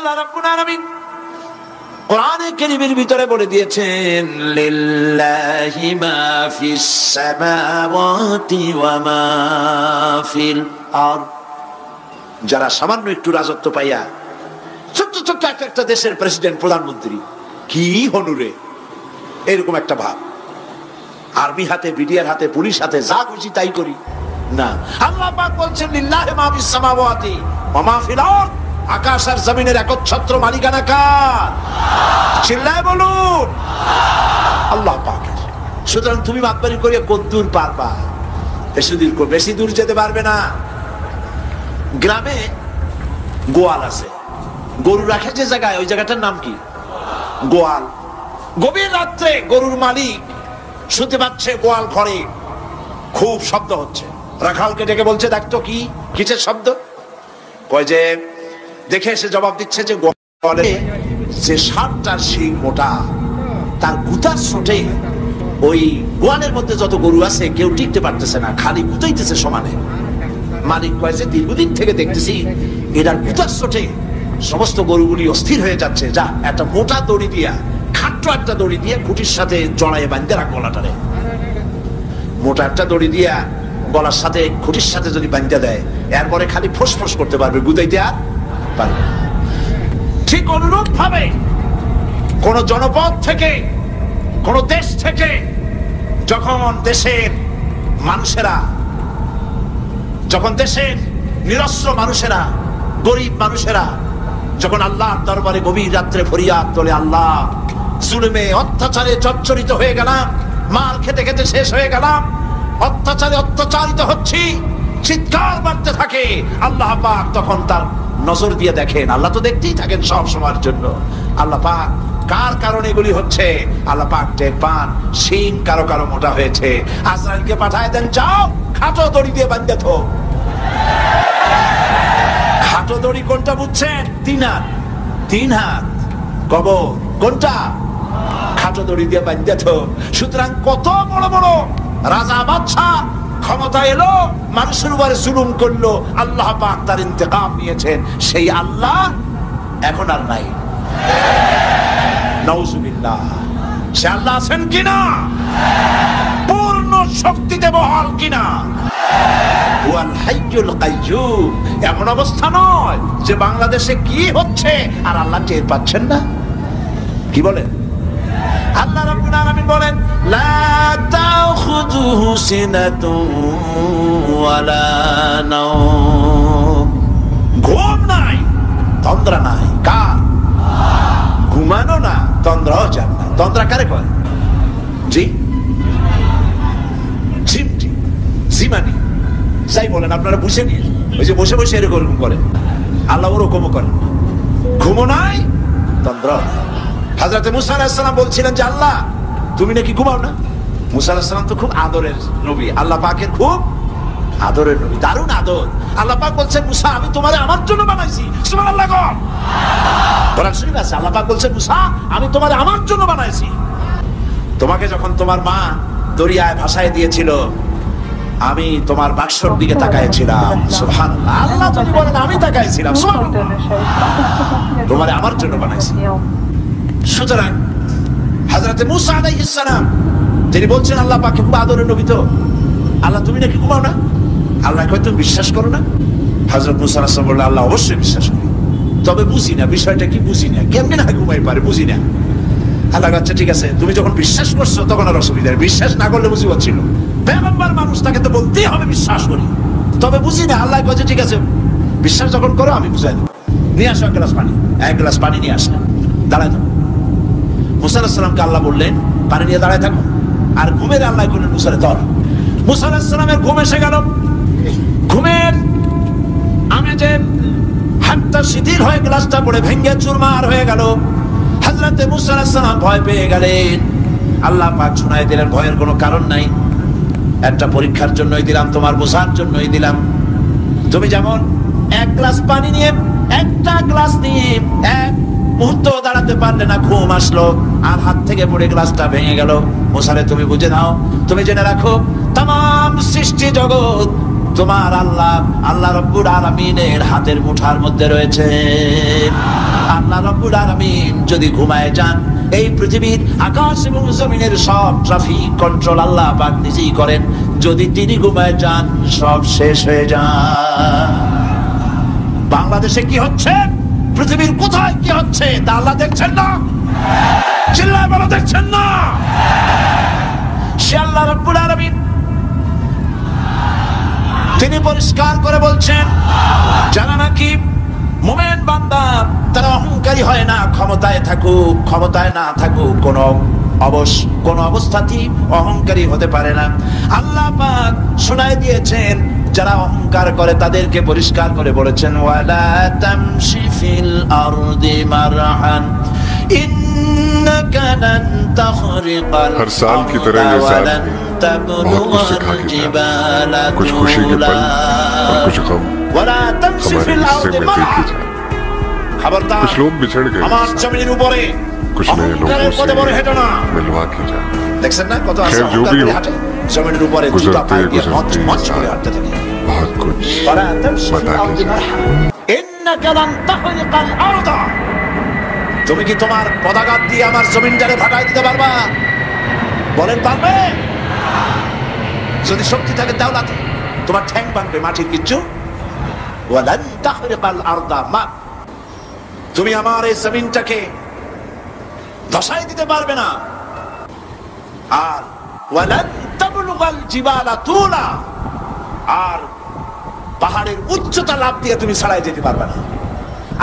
আল্লাহ রাব্বুল আলামিন কোরআনে কারীমের ভিতরে বলে দিয়েছেন লিল্লাহি মা ফিস সামাওয়াতি ওয়া মা ফিল আরদ। যারা সামান্য একটু রাজত্ব পাইয়া ছোট্ট ছোট্ট একটা দেশের প্রেসিডেন্ট প্রধানমন্ত্রী, কি হনুরে, এরকম একটা ভাব, আর্মি হাতে, বিডিআর হাতে, পুলিশ হাতে, যা খুশি তাই করি না। আল্লাহ পাক বলছেন লিল্লাহি মা ফিস সামাওয়াতি ওয়া মা ফিল আরদ। আকাশ আর জমিনের একচ্ছত্র মালিকানা কার? চিল্লায় বলুন আল্লাহ পাকের। সুতরাং তুমি মাতবারি করিয়া কদ্দূর পারবা? বেশি দূর যেতে পারবে না। গ্রামে গোয়াল আছে, গরু রাখে যে জায়গায়, ওই জায়গাটার নাম কি? গোয়াল। গভীর রাত্রে গরুর মালিক শুনতে পাচ্ছে গোয়াল ঘরে খুব শব্দ হচ্ছে। রাখালকে ডেকে বলছে, দেখতো কি কিসের শব্দ? কয় যে দেখে এসে জবাব দিচ্ছে যে গোয়ালে যে ষাটটা শিং মোটা, তার গুতার ছোটে ওই গোয়ালের মধ্যে যত গরু আছে কেউ টিকতে পারতেছে না, খালি গুতাইতেছে সমানে। মালিক কয় যে দীর্ঘদিন থেকে দেখতেছি এটার গুতার ছোটে সমস্ত গরুগুলি অস্থির হয়ে যাচ্ছে, যা একটা মোটা দড়ি দিয়া, খাট্ট একটা দড়ি দিয়ে খুঁটির সাথে জড়াইয়ে বাঁধতে রাখ গলাটারে। মোটা একটা দড়ি দিয়া গলার সাথে খুঁটির সাথে যদি বাঁধতে দেয়, এরপরে খালি ফোঁস করতে পারবে, গুতাইতে আর পারবে। ঠিক অনুরূপ ভাবে কোন জনপদ থেকে, কোন দেশ থেকে যখন দেশের মানুষেরা, যখন দেশের নিরস্ত্র মানুষেরা, গরিব মানুষেরা যখন আল্লাহর দরবারে গভীর রাত্রে ফরিয়াদ তোলে, আল্লাহ জুলুমে অত্যাচারে জর্জরিত হয়ে গেলাম, মাল খেতে খেতে শেষ হয়ে গেলাম, অত্যাচারে অত্যাচারিত হচ্ছি, চিৎকার মারতে থাকে, আল্লাহ পাক তখন তার নজর দিয়ে দেখেন। আল্লাহ তো দেখতেই থাকেন সব সময়ের জন্য। আল্লাহ পাক কার কারণে এগুলি হচ্ছে, আল্লাহ পাক টের পান। শিং কারো কারো মোটা হয়েছে, আজরাইলকে পাঠায় দেন, যাও খাটো দড়ি দিয়ে বাঁধতে থো। খাটো দড়ি কোনটা বুঝছেন? 3 হাত। 3 হাত কবর কোনটা? খাটো দড়ি দিয়ে বাঁধতে থো। সুতরাং কত বড় বড় রাজা বাদশা ক্ষমতা এলো, মানুষের উপরে জুলুম করলো, আল্লাহ পাক তার ইন্তেকাম নিয়েছেন। সেই আল্লাহ এখন আর নাই, নাউজুবিল্লাহ। সে আল্লাহ আছেন কিনা? পূর্ণ শক্তিতে বহাল কিনা? হুয়াল হাইয়ুল কাইয়্যুম। এমন অবস্থা নয় যে বাংলাদেশে কি হচ্ছে আর আল্লাহ টের পাচ্ছেন না। কি বলেন? আল্লাহ রাব্বুল আলামিন বলেন, লা তাখুযুহু সিনাতুন ওয়ালা নাওম। ঘুম নাই, তন্দ্রা নাই। কার? ঘুমানো না, তন্দ্রাও যান না। তন্দ্রা কারে কয়? জি ঝিমটি, জিমানি, যাই বলেন আপনারা বুঝে নিন। ওই যে বসে বসে এরকম করেন, আল্লাহ ওরকমও করেন। ঘুমো নাই, তন্দ্রাও নাই। হযরত মুসা আলাইহিস সালাম বলছিলেন যে আল্লাহ তুমি নাকি ঘুমাও না। মুসা আলাইহিস সালাম তো খুব আদরের নবী, আল্লাহ পাকের খুব আদরের নবী, দারুণ আদর। আল্লাহ পাক বলছেন, মুসা আমি তোমারে আমার জন্য বানাইছি। সুবহানাল্লাহ। কোরআন শরীফ আছে, আল্লাহ পাক বলছেন, মুসা আমি তোমারে আমার জন্য বানাইছি। তোমাকে যখন তোমার মা দরিয়ায় ভাসায় দিয়েছিল, আমি তোমার বাক্সর দিকে তাকাইছিলাম। সুবহানাল্লাহ। আল্লাহ যদি বলেন আমি তাকাইছিলাম, সুবহানাল্লাহ, তোমারে আমার জন্য বানাইছি। সুতরাং হযরত মুসা আলাইহিস সালাম তিনি বলছেন, আল্লাহ পাক খুব আদরের নবী, তো আল্লাহ তুমি নাকি ঘুমাও না? আল্লাহ কয় তুমি বিশ্বাস করো না? হযরত মুসা আলাইহিস সালাম বললেন, আল্লাহ অবশ্যই বিশ্বাস করি, তবে বুঝি না বিষয়টা কি, বুঝি না কেমনে না ঘুমাই পারে, বুঝি না। আল্লাহ আচ্ছা ঠিক আছে, তুমি যখন বিশ্বাস করছো তখন আর অসুবিধা নেই, বিশ্বাস না করলে মুসিবত ছিল। পয়গম্বর মানুষ, তাকে তো বলতেই হবে বিশ্বাস করি, তবে বুঝি না। আল্লাহ কয় ঠিক আছে, বিশ্বাস যখন করো আমি বুঝাই দেবো, নিয়ে আসো এক গ্লাস পানি। 1 গ্লাস পানি নিয়ে আসলেন, দাঁড়ায় থাকো। মুসা আলাইহিস সালামকে আল্লাহ বললেন পানি নিয়ে দাঁড়ায় থাকো, আর ঘুমের আল্লাহ করলেন মুসারে ধর। মুসা আলাইহিস সালামের ঘুম এসে গেল। ঘুমের আমেজে হাতটা শিথিল হয়ে গ্লাসটা পড়ে ভেঙে চুরমার হয়ে গেল। হযরত মুসা আলাইহিস সালাম ভয় পেয়ে গেলেন। আল্লাহ পাক শুনাই দিলেন, ভয়ের কোনো কারণ নাই, একটা পরীক্ষার জন্যই দিলাম, তোমার বোঝার জন্যই দিলাম। তুমি যেমন 1 গ্লাস পানি নিয়ে, একটা গ্লাস নিয়ে 1 মুহূর্ত দাঁড়াতে পারলে না, ঘুম আসলো আর হাত থেকে পড়ে গ্লাসটা ভেঙে গেল। মুসারে তুমি বুঝে নাও, তুমি জেনে রাখো, তাম সৃষ্টি জগৎ তোমার আল্লাহ রাব্বুল আলামিনের হাতের মুঠার মধ্যে রয়েছে। আল্লাহ রাব্বুল আলামিন যদি ঘুমায় যান, এই পৃথিবীর আকাশ এবং জমিনের সব ট্রাফিক কন্ট্রোল আল্লাহ পাক নিজেই করেন। যদি তিনি ঘুমায় যান, সব শেষ হয়ে যায়। বাংলাদেশে কি হচ্ছে, পৃথিবীর কোথায় কি হচ্ছে তা আল্লাহ দেখছেন না? চিল্লায় বলো, দেখছেন না? সে আল্লাহ রাব্বুল আলামিন তিনি পরিষ্কার করে বলছেন, যারা নাকি মুমিন বান্দা তারা অহংকারী হয় না, ক্ষমতায় থাকুক ক্ষমতায় না থাকুক কোন অবস্থাতেই অহংকারী হতে পারে না। আল্লাহ পাক শোনায় দিয়েছেন, যারা অহংকার করে তাদেরকে পরিষ্কার করে বলেছেন, ওয়ালা তামশি ফিল আরদি মারহান ইন্নাকা লান তাখরিকাল हर साल की तरह ये साल बहुत कुछ सिखा के गया। कुछ खुशी के पल और कुछ गम हमारे हिस्से में देखे जाए। कुछ लोग बिछड़ गए, कुछ नए लोगों से मिलवा के जाए। खैर जो भी हो, गुजरते गुजरते बहुत कुछ बता के जाए। তুমি কি তোমার পদাঘাত দিয়ে আমার জমিনটারে ভাগাই দিতে পারবা? বলেন পারবে? যদি শক্তি থাকে দাওলাতে তোমার ঠ্যাং ভাঙবে, মাটির কিচ্ছু। ওয়ালান তাখরিকাল আরদা মা, তুমি আমার এই জমিনটাকে ধসাই দিতে পারবে না। আর ওয়ালান তাবলুগাল জিবালা তুলা, আর পাহাড়ের উচ্চতা লাফ দিয়ে তুমি ছাড়াই যেতে পারবে না।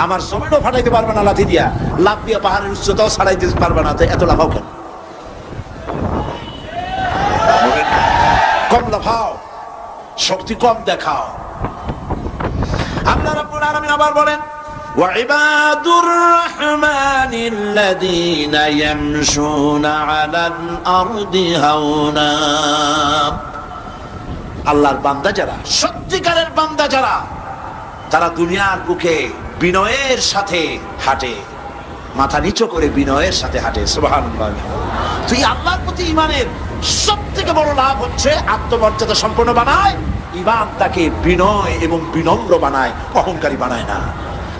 আমার জমিনও ফাটাইতে পারবে না লাথি দিয়া, লাফ দিয়া পাহাড়ের উচ্চতাও ছাড়াই দিতে পারবে না। এত লাফাও কেন? কম লাফাও, শক্তি কম দেখাও। আল্লাহ রাব্বুল আলামিন আবার বলেন, وعباد الرحمن الذين يمشون على الأرض هونا। আল্লাহর বান্দা যারা, সত্যিকারের বান্দা যারা, তারা দুনিয়ার বুকে বিনয়ের সাথে হাঁটে, মাথা নিচু করে বিনয়ের সাথে হাঁটে। সুবহানাল্লাহ। তুই আল্লাহর প্রতি ঈমানের সবথেকে বড় লাভ হচ্ছে আত্মমর্যাদা সম্পন্ন বানায়। ঈমান তাকে বিনয় এবং বিনম্র বানায়, অহংকারী বানায় না।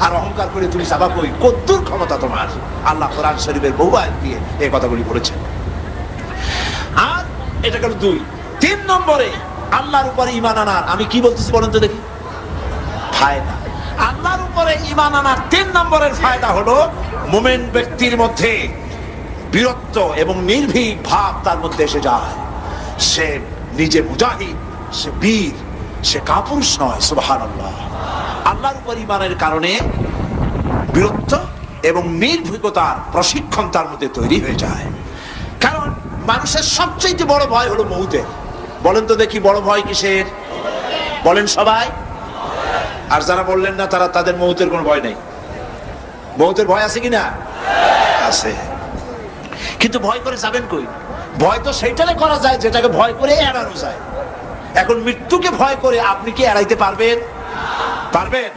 আর অহংকার করে তুমি যাবা কই? কদ্দুর ক্ষমতা তোমার? আল্লাহ কোরআন শরীফের বহু আয়াত দিয়ে এই কথাগুলি বলেছেন। আর এটা গেল 2। 3 নম্বরে আল্লাহর উপরে ঈমান আনার, আমি কি বলতেছি বলেন তো দেখি, ফায়দা। আল্লাহর উপরে ঈমান আনার 3 নম্বরের ফায়দা হলো, মুমিন ব্যক্তির মধ্যে বীরত্ব এবং নির্ভীক ভাব তার মধ্যে এসে যায়। সে নিজে মুজাহিদ, সে বীর, সে কাপুরুষ নয়। সুবহানাল্লাহ। আল্লাহর উপর ঈমানের কারণে বীরত্ব এবং নির্ভীকতার প্রশিক্ষণ তার মধ্যে তৈরি হয়ে যায়। কারণ মানুষের সবচেয়ে বড় ভয় হলো মউতের। বলেন তো দেখি, বড় ভয় কিসের? বলেন সবাই। আর যারা বললেন না তারা, তাদের মউতের কোনো ভয় নেই। মউতের ভয় আছে কিনা? আছে। কিন্তু ভয় করে যাবেন কই? ভয় তো সেইটারে করা যায় যেটাকে ভয় করে এড়ানো যায়। এখন মৃত্যুকে ভয় করে আপনি কি এড়াইতে পারবেন? পারবেন?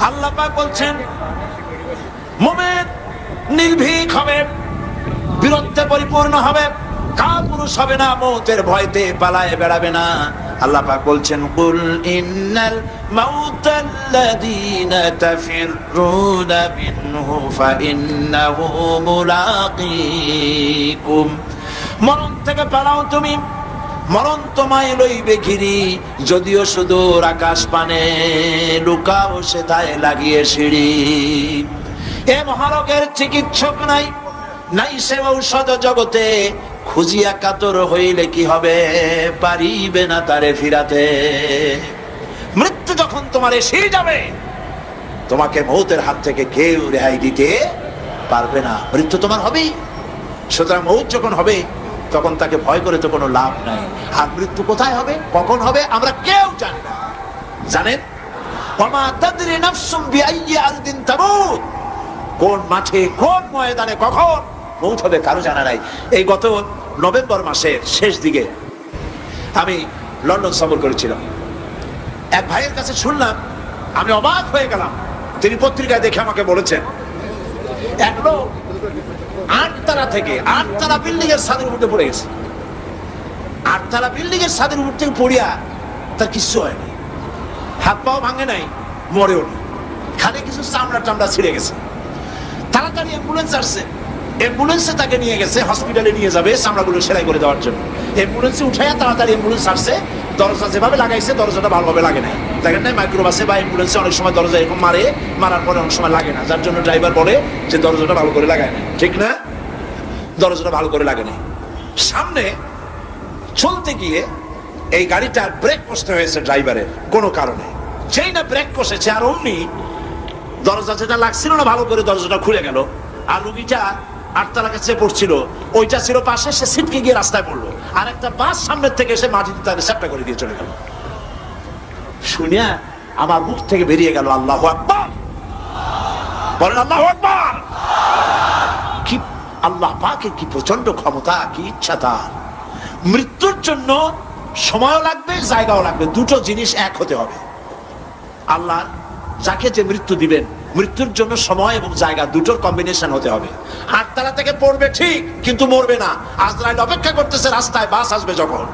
আল্লাহ পাক বলছেন, মুমিন নির্ভীক হবে, বীরত্বে পরিপূর্ণ হবে, কাপুরুষ হবে না, মউতের ভয়তে পালায়ে বেড়াবে না। আল্লাহ পাক বলছেন, কুল ইন্নাল মাউতাল্লাযীনা তাফিররুনা মিনহু ফাইন্নাহু মুলাকীকুম। মরণ থেকে পালাও তুমি, মরণ তোমায় লইবে ঘিরি। যদিও সুদূর আকাশ পানে, লুকাও সেথায় লাগিয়ে সিঁড়ি। এ মহারোগের চিকিৎসক নাই, নাই সে ঔষধ জগতে। খুঁজিয়া কাতর হইলে কি হবে, পারিবে না তারে ফিরাতে। মৃত্যু যখন তোমার এসে যাবে, তোমাকে মৌতের হাত থেকে কেউ রেহাই দিতে পারবে না। মৃত্যু তোমার হবেই। সুতরাং মৌত যখন হবে, তখন তাকে ভয় করে তো কোনো লাভ নাই। আর মৃত্যু কোথায় হবে, কখন হবে, আমরা কেউ জানি না। জানেন? ওমা তাদরি নাফসুম বিআইয়ি আরদিন তামুত। কোন মাঠে, কোন ময়দানে, কখন মৌত হবে কারো জানা নাই। এই গত নভেম্বর মাসের শেষ দিকে আমি লন্ডন সফর করেছিলাম। এক ভাইয়ের কাছে শুনলাম, আমি অবাক হয়ে গেলাম। তিনি পত্রিকায় দেখে আমাকে বলেছেন, এক লোক 8 তলা থেকে, 8 তলা বিল্ডিং এর ছাদের উপরে পড়ে গেছে। 8 তলা বিল্ডিং এর ছাদের উপর থেকে পড়িয়া তার কিছু হয়নি, হাত পাও ভাঙে নাই, মরেও না, খালি কিছু চামড়া টামড়া ছিঁড়ে গেছে। তাড়াতাড়ি অ্যাম্বুলেন্স আসছে, অ্যাম্বুলেন্সে তাকে নিয়ে গেছে, হসপিটালে নিয়ে যাবে চামড়াগুলো সেলাই করে দেওয়ার জন্য। অ্যাম্বুলেন্সে উঠাইয়া তাড়াতাড়ি অ্যাম্বুলেন্স আসছে, দরজা যেভাবে লাগাইছে দরজাটা ভালোভাবে লাগে নাই। দেখেন নাই মাইক্রোবাসে বা অ্যাম্বুলেন্সে অনেক সময় দরজা এরকম মারার পরে অনেক সময় লাগে না, যার জন্য ড্রাইভার বলে যে দরজাটা ভালো করে লাগায় না, ঠিক না? দরজাটা ভালো করে লাগে না। সামনে চলতে গিয়ে এই গাড়িটার ব্রেক কষতে হয়েছে ড্রাইভারের কোনো কারণে। যেই না ব্রেক কষেছে আর অমনি দরজা যেটা লাগছিল না ভালো করে দরজাটা খুলে গেল, আর রুগীটা আটতলা কাছে পড়ছিল, ওইটা ছিল পাশে, সে ছিটকে গিয়ে রাস্তায় পড়লো, আর একটা বাস সামনের থেকে এসে মাটিতে তাকে চ্যাপ্টা করে দিয়ে চলে গেল। শুনিয়া আমার মুখ থেকে বেরিয়ে গেল আল্লাহু আকবার, বলেন আল্লাহু আকবার। কি আল্লাহ পাকের কি প্রচন্ড ক্ষমতা, কি ইচ্ছা তার। মৃত্যুর জন্য সময়ও লাগবে, জায়গাও লাগবে, দুটো জিনিস এক হতে হবে। আল্লাহ যাকে যে মৃত্যু দিবেন, মৃত্যুর জন্য সময় এবং জায়গা দুটোর কম্বিনেশন হতে হবে। আটতলা থেকে পড়বে ঠিক, কিন্তু মরবে না। আজরাইল অপেক্ষা করতেছে রাস্তায়, বাস আসবে যখন।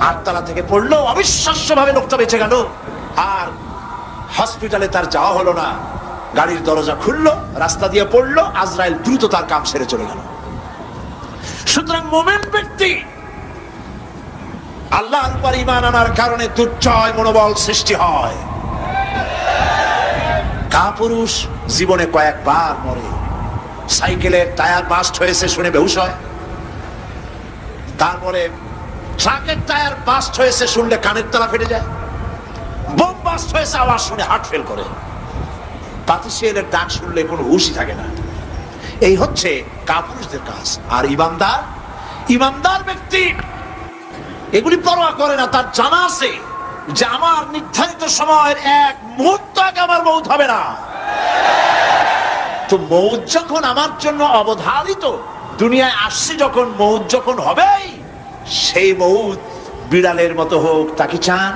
আটতলা থেকে পড়লো, অবিশ্বাস্য ভাবে লোকটা বেঁচে গেল, আর হসপিটালে তার যাওয়া হলো না। গাড়ির দরজা খুললো, রাস্তা দিয়ে পড়লো, আজরাইল দ্রুত তার কাম সেরে চলে গেল। সুতরাং মুমিন ব্যক্তি আল্লাহর উপর ঈমান আনার কারণে দুর্জয় মনোবল সৃষ্টি হয়। কাপুরুষ জীবনে কয়েকবার মরে, সাইকেলের টায়ার বাস্ট হয়েছে শুনে বেহুশ হয়, তারপরে ট্রাকের টায়ার বাস্ট হয়েছে শুনলে কানের তলা ফেটে যায়, বোম বাস্ট হয়েছে আওয়াজ শুনে হার্ট ফেল করে, পাতিশিয়ালের ডাক শুনলে কোনো হুশই থাকে না। এই হচ্ছে কাপুরুষদের কাজ। আর ইমানদার ব্যক্তি এগুলি পরোয়া করে না। তার জানা আছে যে আমার নির্ধারিত সময়ের এক মুহূর্ত আগে আমার মৌত হবে না। তো মৌত যখন আমার জন্য অবধারিত, দুনিয়ায় আসছি যখন, মৌত যখন হবে, সেই মৌত বিড়ালের মতো হোক তাকে চান,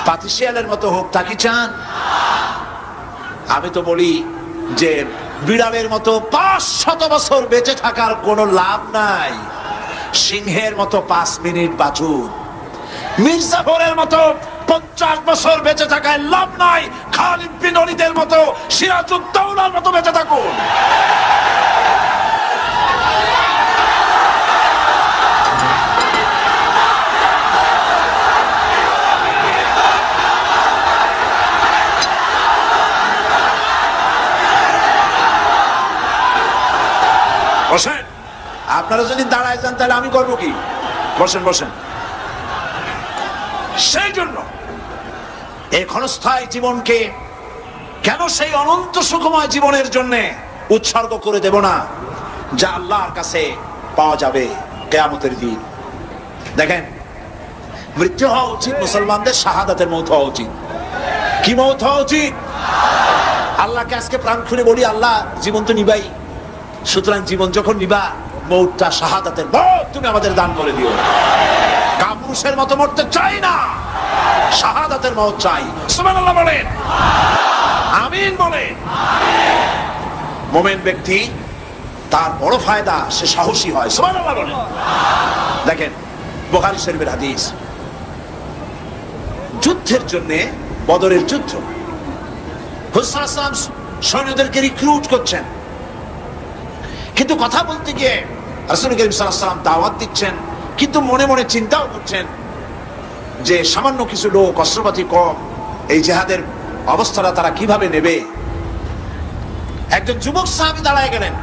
পাতিশিয়ালের মতো হোক তাকে চান। আমি তো বলি যে বিড়ালের মতো 500 বছর বেঁচে থাকার কোনো লাভ নাই, সিংহের মতো 5 মিনিট বাঁচুন। মির্জাফরের মতো 50 বছর বেঁচে থাকায় লাভ নাই, খালিদ বিন ওলীদের মতো, সিরাজউদ্দৌলার মতো বেঁচে থাকুন। বসেন, আপনারা যদি দাঁড়ায় যান তাহলে আমি করবো কি? বসেন বসেন। সেই জন্য এই ক্ষণস্থায়ী জীবনকে কেন সেই অনন্ত সুখময় জীবনের জন্য উৎসর্গ করে দেব না, যা আল্লাহর কাছে পাওয়া যাবে কিয়ামতের দিন। দেখেন, মৃত্যু হওয়া উচিত মুসলমানদের শাহাদাতের মৌত হওয়া উচিত। কি মৌত হওয়া উচিত? আল্লাহকে আজকে প্রাণ খুলে বলি, আল্লাহ জীবন তো নিবাই, সুতরাং জীবন যখন নিবা, মৌতটা শাহাদাতের মৌত তুমি আমাদের দান করে দিও। কাপুরুষের মতো মরতে চাই না, শাহাদাতের মৌত চাই। সুবহানাল্লাহ বলেন, আমিন বলেন। মুমিন ব্যক্তি তার বড় ফায়দা, সে সাহসী হয়। সুবহানাল্লাহ বলেন। দেখেন, বুখারী শরীফের হাদিস, যুদ্ধের জন্য, বদরের যুদ্ধ, হুজুর সাল্লাল্লাহু আলাইহি ওয়াসাল্লাম সৈন্যদেরকে রিক্রুট করছেন, কিন্তু কথা বলতে গিয়ে রাসূল করিম সাল্লাল্লাহু আলাইহি ওয়াসাল্লাম দাওয়াত দিচ্ছেন, কিন্তু মনে মনে চিন্তাও করছেন যে সামান্য কিছু লোক, অস্ত্রপাতি কম, এই জিহাদের অবস্থাটা তারা কিভাবে নেবে। একজন যুবক সাহাবী দাঁড়ায় গেলেন,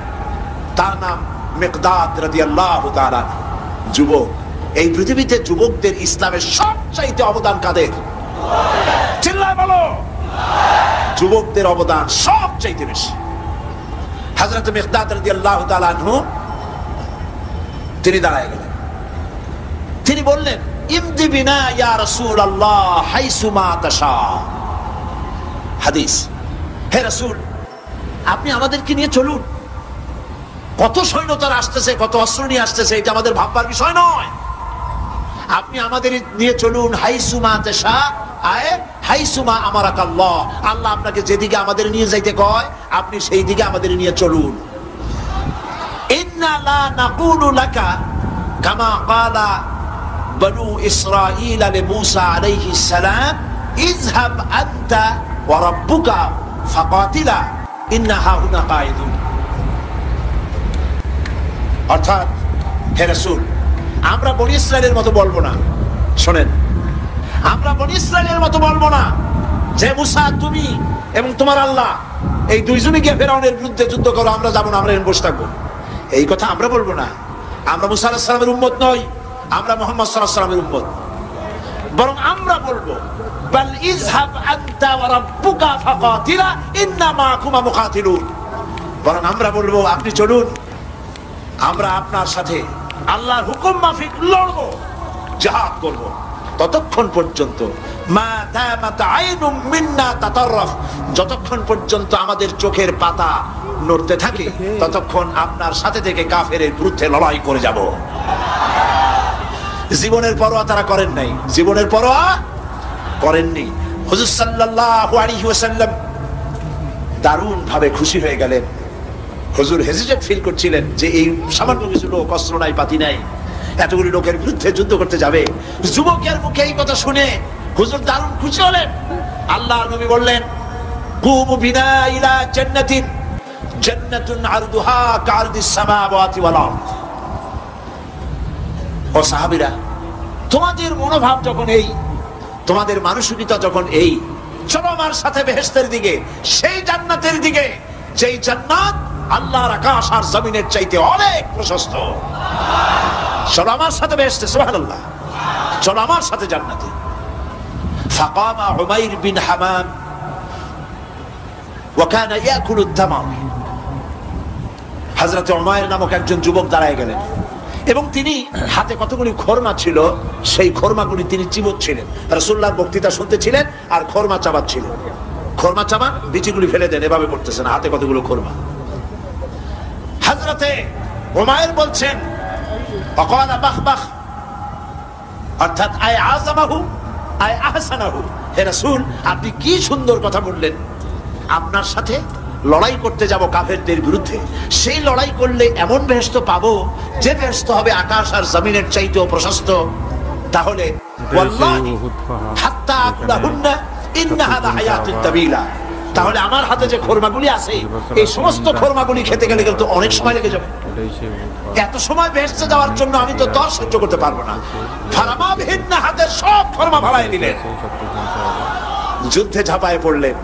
তার নাম মিকদাদ রাদিয়াল্লাহু তাআলা। যুবক, এই পৃথিবীতে যুবকদের ইসলামের সবচাইতে অবদান কাদের? চিল্লায় বলো। যুবকদের অবদান সবচাইতে বেশি। হযরত মিকদাদ রাদিয়াল্লাহু তাআলা আনহু তিনি দাঁড়ায় গেলেন, তিনি বললেন, ইমদি বিনা ইয়া রাসূলুল্লাহ হাইসুমা তাশা। হাদিস, হে রাসূল, আপনি আমাদেরকে নিয়ে চলুন। কত সৈন্য তারা আসতেছে, কত অস্ত্র নিয়ে আসতেছে, এটা আমাদের ভাববার বিষয় নয়। আপনি আমাদের নিয়ে চলুন, হাইসুমা তাশা, আয় হাইসুমা আমারাকাল্লাহ, আল্লাহ আপনাকে যেদিকে আমাদের নিয়ে যাইতে কয় আপনি সেই দিকে আমাদের নিয়ে চলুন। ইন্না লা নাকুলু লাকা কামা ক্বালা বনু ইসরাঈল লিমূসা আলাইহিস সালাম, ইযহাব আনতা ওয়া রাব্বুকা ফাকাতিলা ইন্না হাহুনা কায়িদুন। অর্থাৎ হে রাসূল, আমরা বনী ইসরাইলের মতো বলবো না। শোনেন, আমরা বনী ইসরাইলের মতো বলবো না যে মুসা তুমি এবং তোমার আল্লাহ এই দুইজনে গিয়ে ফেরাউনের বিরুদ্ধে যুদ্ধ করো, আমরা যাবো না, আমরা এখানে বসে থাকবো। এই কথা আমরা বলবো না। আমরা মুসা আলাইহিস সালামের উম্মত নই, আমরা মুহাম্মদ সাল্লাল্লাহু আলাইহি ওয়াসাল্লামের উম্মত। বরং আমরা বলবো বাল ইযহাব আনতা ওয়া রাব্বুকা ফাকাতিলা ইন্না মাআকুমা মুকাতিলুন। বরং আমরা বলবো আপনি চলুন, আমরা আপনার সাথে আল্লাহর হুকুম মাফিক লড়বো, জিহাদ করব। ততক্ষণ পর্যন্ত মা দামাত আইনুম মিন্না তাতাররাফ, যতক্ষণ পর্যন্ত আমাদের চোখের পাতা নড়তে থাকে ততক্ষণ আপনার সাথে থেকে কাফেরের বিরুদ্ধে লড়াই করে যাব। জীবনের পরোয়া তারা করেন নাই, জীবনের পরোয়া করেননি। হুজুর সাল্লাল্লাহু আলাইহি ওয়াসাল্লাম দারুণ ভাবে খুশি হয়ে গেলেন। হুজুর হেজিটেট ফিল করছিলেন যে এই সামান্য কিছু লোক, অস্ত্র নাই, পাতি নাই, এতগুলি লোকের বিরুদ্ধে যুদ্ধ করতে যাবে। যুবকের মুখে এই কথা শুনে হুজুর দারুণ খুশি হলেন। আল্লাহর নবী বললেন, কুমু বিনা ইলা জান্নাতিন জান্নাতুন আরদুহা কারদিস সামাওয়াতি ওয়াল আরদ। ও সাহাবীরা, তোমাদের মনোভাব যখন এই, তোমাদের মানসিকতা যখন এই, চলো আমার সাথে বেহেশতের দিকে, সেই জান্নাতের দিকে যেই জান্নাত আল্লাহর আকাশ আর জমিনের চাইতে অনেক প্রশস্ত। চলো আমার সাথে বেহেশতে, সুবহানাল্লাহ, চলো আমার সাথে জান্নাতে। ফাকামা উমাইর বিন হামাম ওয়া কানা ইয়াকুলু আত-তামার। হযরত উমাইর নামক একজন যুবক দাঁড়ায় গেলেন এবং তিনি হাতে কতগুলি খরমা ছিল, সেই খরমাগুলি তিনি চিবোচ্ছিলেন। রাসূলুল্লাহর বক্তৃতা শুনতেছিলেন আর খরমা চাবাচ্ছিলেন। খরমা চাবান, বিচিগুলি ফেলে দেন, এভাবে করতেছেন, হাতে কতগুলো খরমা। হযরতে উমাইর বলছেন, ফাকালা বাখবাখ, অর্থাৎ আয় আযামাহু আয় আহসানাহু। হে রাসূল, আপনি কি সুন্দর কথা বললেন। আপনার সাথে লড়াই করতে যাব কাফেরদের বিরুদ্ধে, সেই লড়াই করলে এমন বেহেশত পাবো যে বেহেশত হবে আকাশ আর জমিনের চাইতেও প্রশস্ত। তাহলে ওয়াল্লাহি হাত্তা আকুলাহুন্না ইন্না হাযা হায়াতুত তাবিলা, তাহলে আমার হাতে যে খরমাগুলি আছে এই সমস্ত খরমাগুলি খেতে গেলে কিন্তু অনেক সময় লেগে যাবে। এত সময় বেহেশতে যাওয়ার জন্য আমি তো দর সহ্য করতে পারবো না। ফারামা বিহিন্না, হাতের সব খরমা ভাড়ায় নিলেন, যুদ্ধে ঝাঁপায় পড়লেন।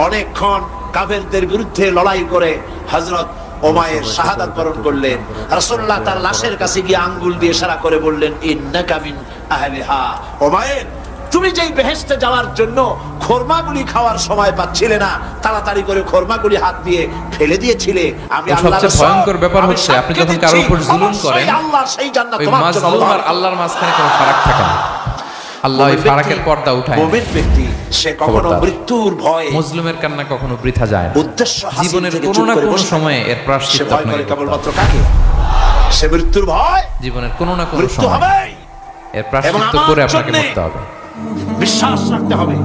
অনেকক্ষণ কাফেরদের বিরুদ্ধে লড়াই করে হযরত উমাইর শাহাদাত বরণ করলেন। রাসূলুল্লাহ তার লাশের কাছে গিয়ে আঙ্গুল দিয়ে ইশারা করে বললেন, ইন্নাকা মিন আহলিহা। উমাইর, তুমি যেই বেহেশতে যাওয়ার জন্য খরমাগুলি খাওয়ার সময় পাচ্ছিলে না, তাড়াতাড়ি করে খরমাগুলি হাত দিয়ে ফেলে দিয়েছিলে। আমি আল্লাহর সবচেয়ে ভয়ঙ্কর ব্যাপার হচ্ছে আপনি যখন কারোর উপর জুলুম করেন, আল্লাহর সেই জান্নাত ওই তোমার জন্য। মাজলুম আর আল্লাহর মাঝখানে কোনো ফারাক থাকে না। আল্লাহ ওই ফারাকের পর্দা উঠায়। মুমিন ব্যক্তি সে কখনো মৃত্যুর ভয়ে, মুসলিমের কান্না কখনো বৃথা যায় না। উদ্দেশ্য হাসিল জীবনের থেকে কোনো চুপ না করে কোনো বসে সময়ে এর প্রায়শ্চিত্ত সে ভয় করে আপনাকে কেবলমাত্র কাকে? সে মৃত্যুর ভয়, জীবনের কোনো না কোনো মৃত্যু সময় হবেই, এর প্রায়শ্চিত্ত করে আপনাকে মরতে হবে। বিশ্বাস রাখতে হবে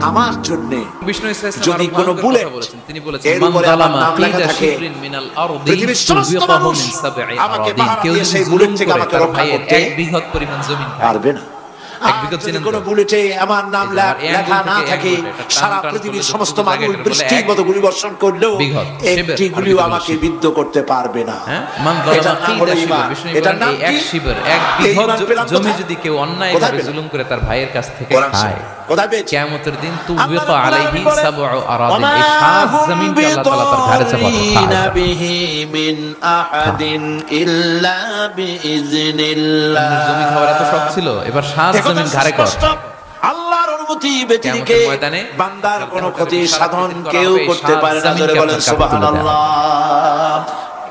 আমার জন্য। বিষ্ণু ইসলাম যদি কোনো বুলেট তিনি বলেছেন, এর মান উপরে আমার যালামা নাম লেখা কিদা থাকে, শিবরিন মিনাল আরদি পৃথিবীর সমস্ত মানুষ মিন সাবঈ আমাকে আরাদিন। পাহারা কেউ দিয়ে যদি সেই জুলুম বুলেট থেকে করে আমাকে তার রক্ষা ভাইয়ের করতে এক বৃহৎ পরিমাণ জমিন খায়, পারবে না। এক বিঘত যদি চিনেন কোনো তো? বুলেটে আমার নাম এই যে আর লেখা না এক থাকে, বুলেট, একটা সারা টান পৃথিবীর করলে সমস্ত যতটুকু মানুষ জায়গা এটা বৃষ্টির বলে মতো গুলি বর্ষণ করলেও বিঘত, শিবের, একটি গুলিও আরবিতে আমাকে শিবের। বিদ্ধ করতে পারবে না। হ্যাঁ, মান এটার যালামা নাম কিদা হলো শিবর। ঈমান। বিষ্ণু এটার বলেন, নাম এই এক কি? শিবর, এক এই বিঘত ঈমান পেলাম জমি কোথায়? যদি কেউ অন্যায় কোথায় ভাবে পেলাম? জুলুম করে তার ভাইয়ের কাছ থেকে কোরআন খায়, কোথায় পেয়েছি? কিয়ামতের দিন আল্লাহ তুবিকা রাব্বুল আলাইহি আলামিন বলেন, সাবউ আরাদিন, এই সাত জমিনকে আল্লাহ তাআলা তার ঘাড়ে চাপাবে। ওয়ামা বিহি মিন আহাদিন ইল্লা বিইজনিল্লাহ। জমি খাওয়ার এত শখ ছিল, এবার সাত জমিন ঘাড়ে কর। আল্লাহর অনুমতি ব্যতিরেকে কিয়ামতের ময়দানে বান্দার কোনো ক্ষতি সারা সাধন পৃথিবী কেউ করা হবে, করতে সাত পারে না। জমিনকে জোরে বলেন আপনার কাছে তুলে দেয়া সুবহানাল্লাহ।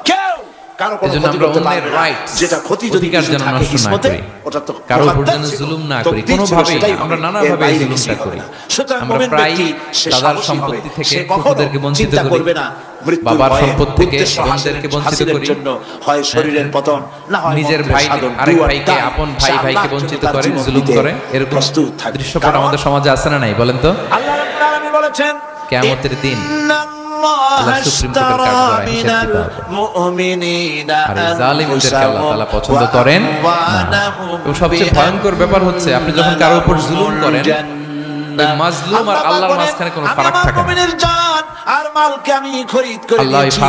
কেউ কারো কোনো এজন্য ক্ষতি আমরা করতে অন্যের পারবে না। রাইটস, যেটা ক্ষতি যদি অধিকার কিছু যেন থাকে নষ্ট না কিসমতে, করি, ওটা তো কারো উপর মুকদ্দার যেন ছিল, জুলুম না করি, তকদীর ছিল, কোনোভাবেই সেটাই আমরা হবে। নানাভাবে এর বাইরে জুলুমটা কিছুই হবে করি। না। সুতরাং আমরা মুমিন প্রায় ব্যক্তি সে দাদার সাহসী সম্পত্তি হবে। থেকে সে কখনো ফুফুদেরকে বঞ্চিত চিন্তা করি, করবে না মৃত্যুর বাবার ভয়ে, সম্পত্তি থেকে উদ্দেশ্য বোনদেরকে বঞ্চিত হাসিলের করি, জন্য হয় শরীরের পতন, না হয় নিজের মন্ত্রের ভাই সাধন, আরেক do or ভাইকে, die। আপন সে ভাই ভাইকে আল্লাহর বঞ্চিত জন্য তার করে, জীবন জুলুম দিতে করে, এরকম প্রস্তুত থাকবে। দৃশ্যপট কারণ আমাদের সমাজে আছে না নাই বলেন তো? আল্লাহ রাব্বুল আলামিন বলেছেন, কিয়ামতের দিন আল্লাহ সুপ্রিম কোর্টের কাঠগড়ায় হিসাব দিতে হবে। আর এই জালিমদেরকে আল্লাহ তাআলা পছন্দ করেন না। এবং সবচেয়ে ভয়ঙ্কর ব্যাপার হচ্ছে আপনি যখন কারোর উপর জুলুম করেন, ওই মাজলুম আর আল্লাহর মাঝখানে কোনো ফারাক থাকে না। জান আর মালকে আমি খরিদ করে দিয়েছি,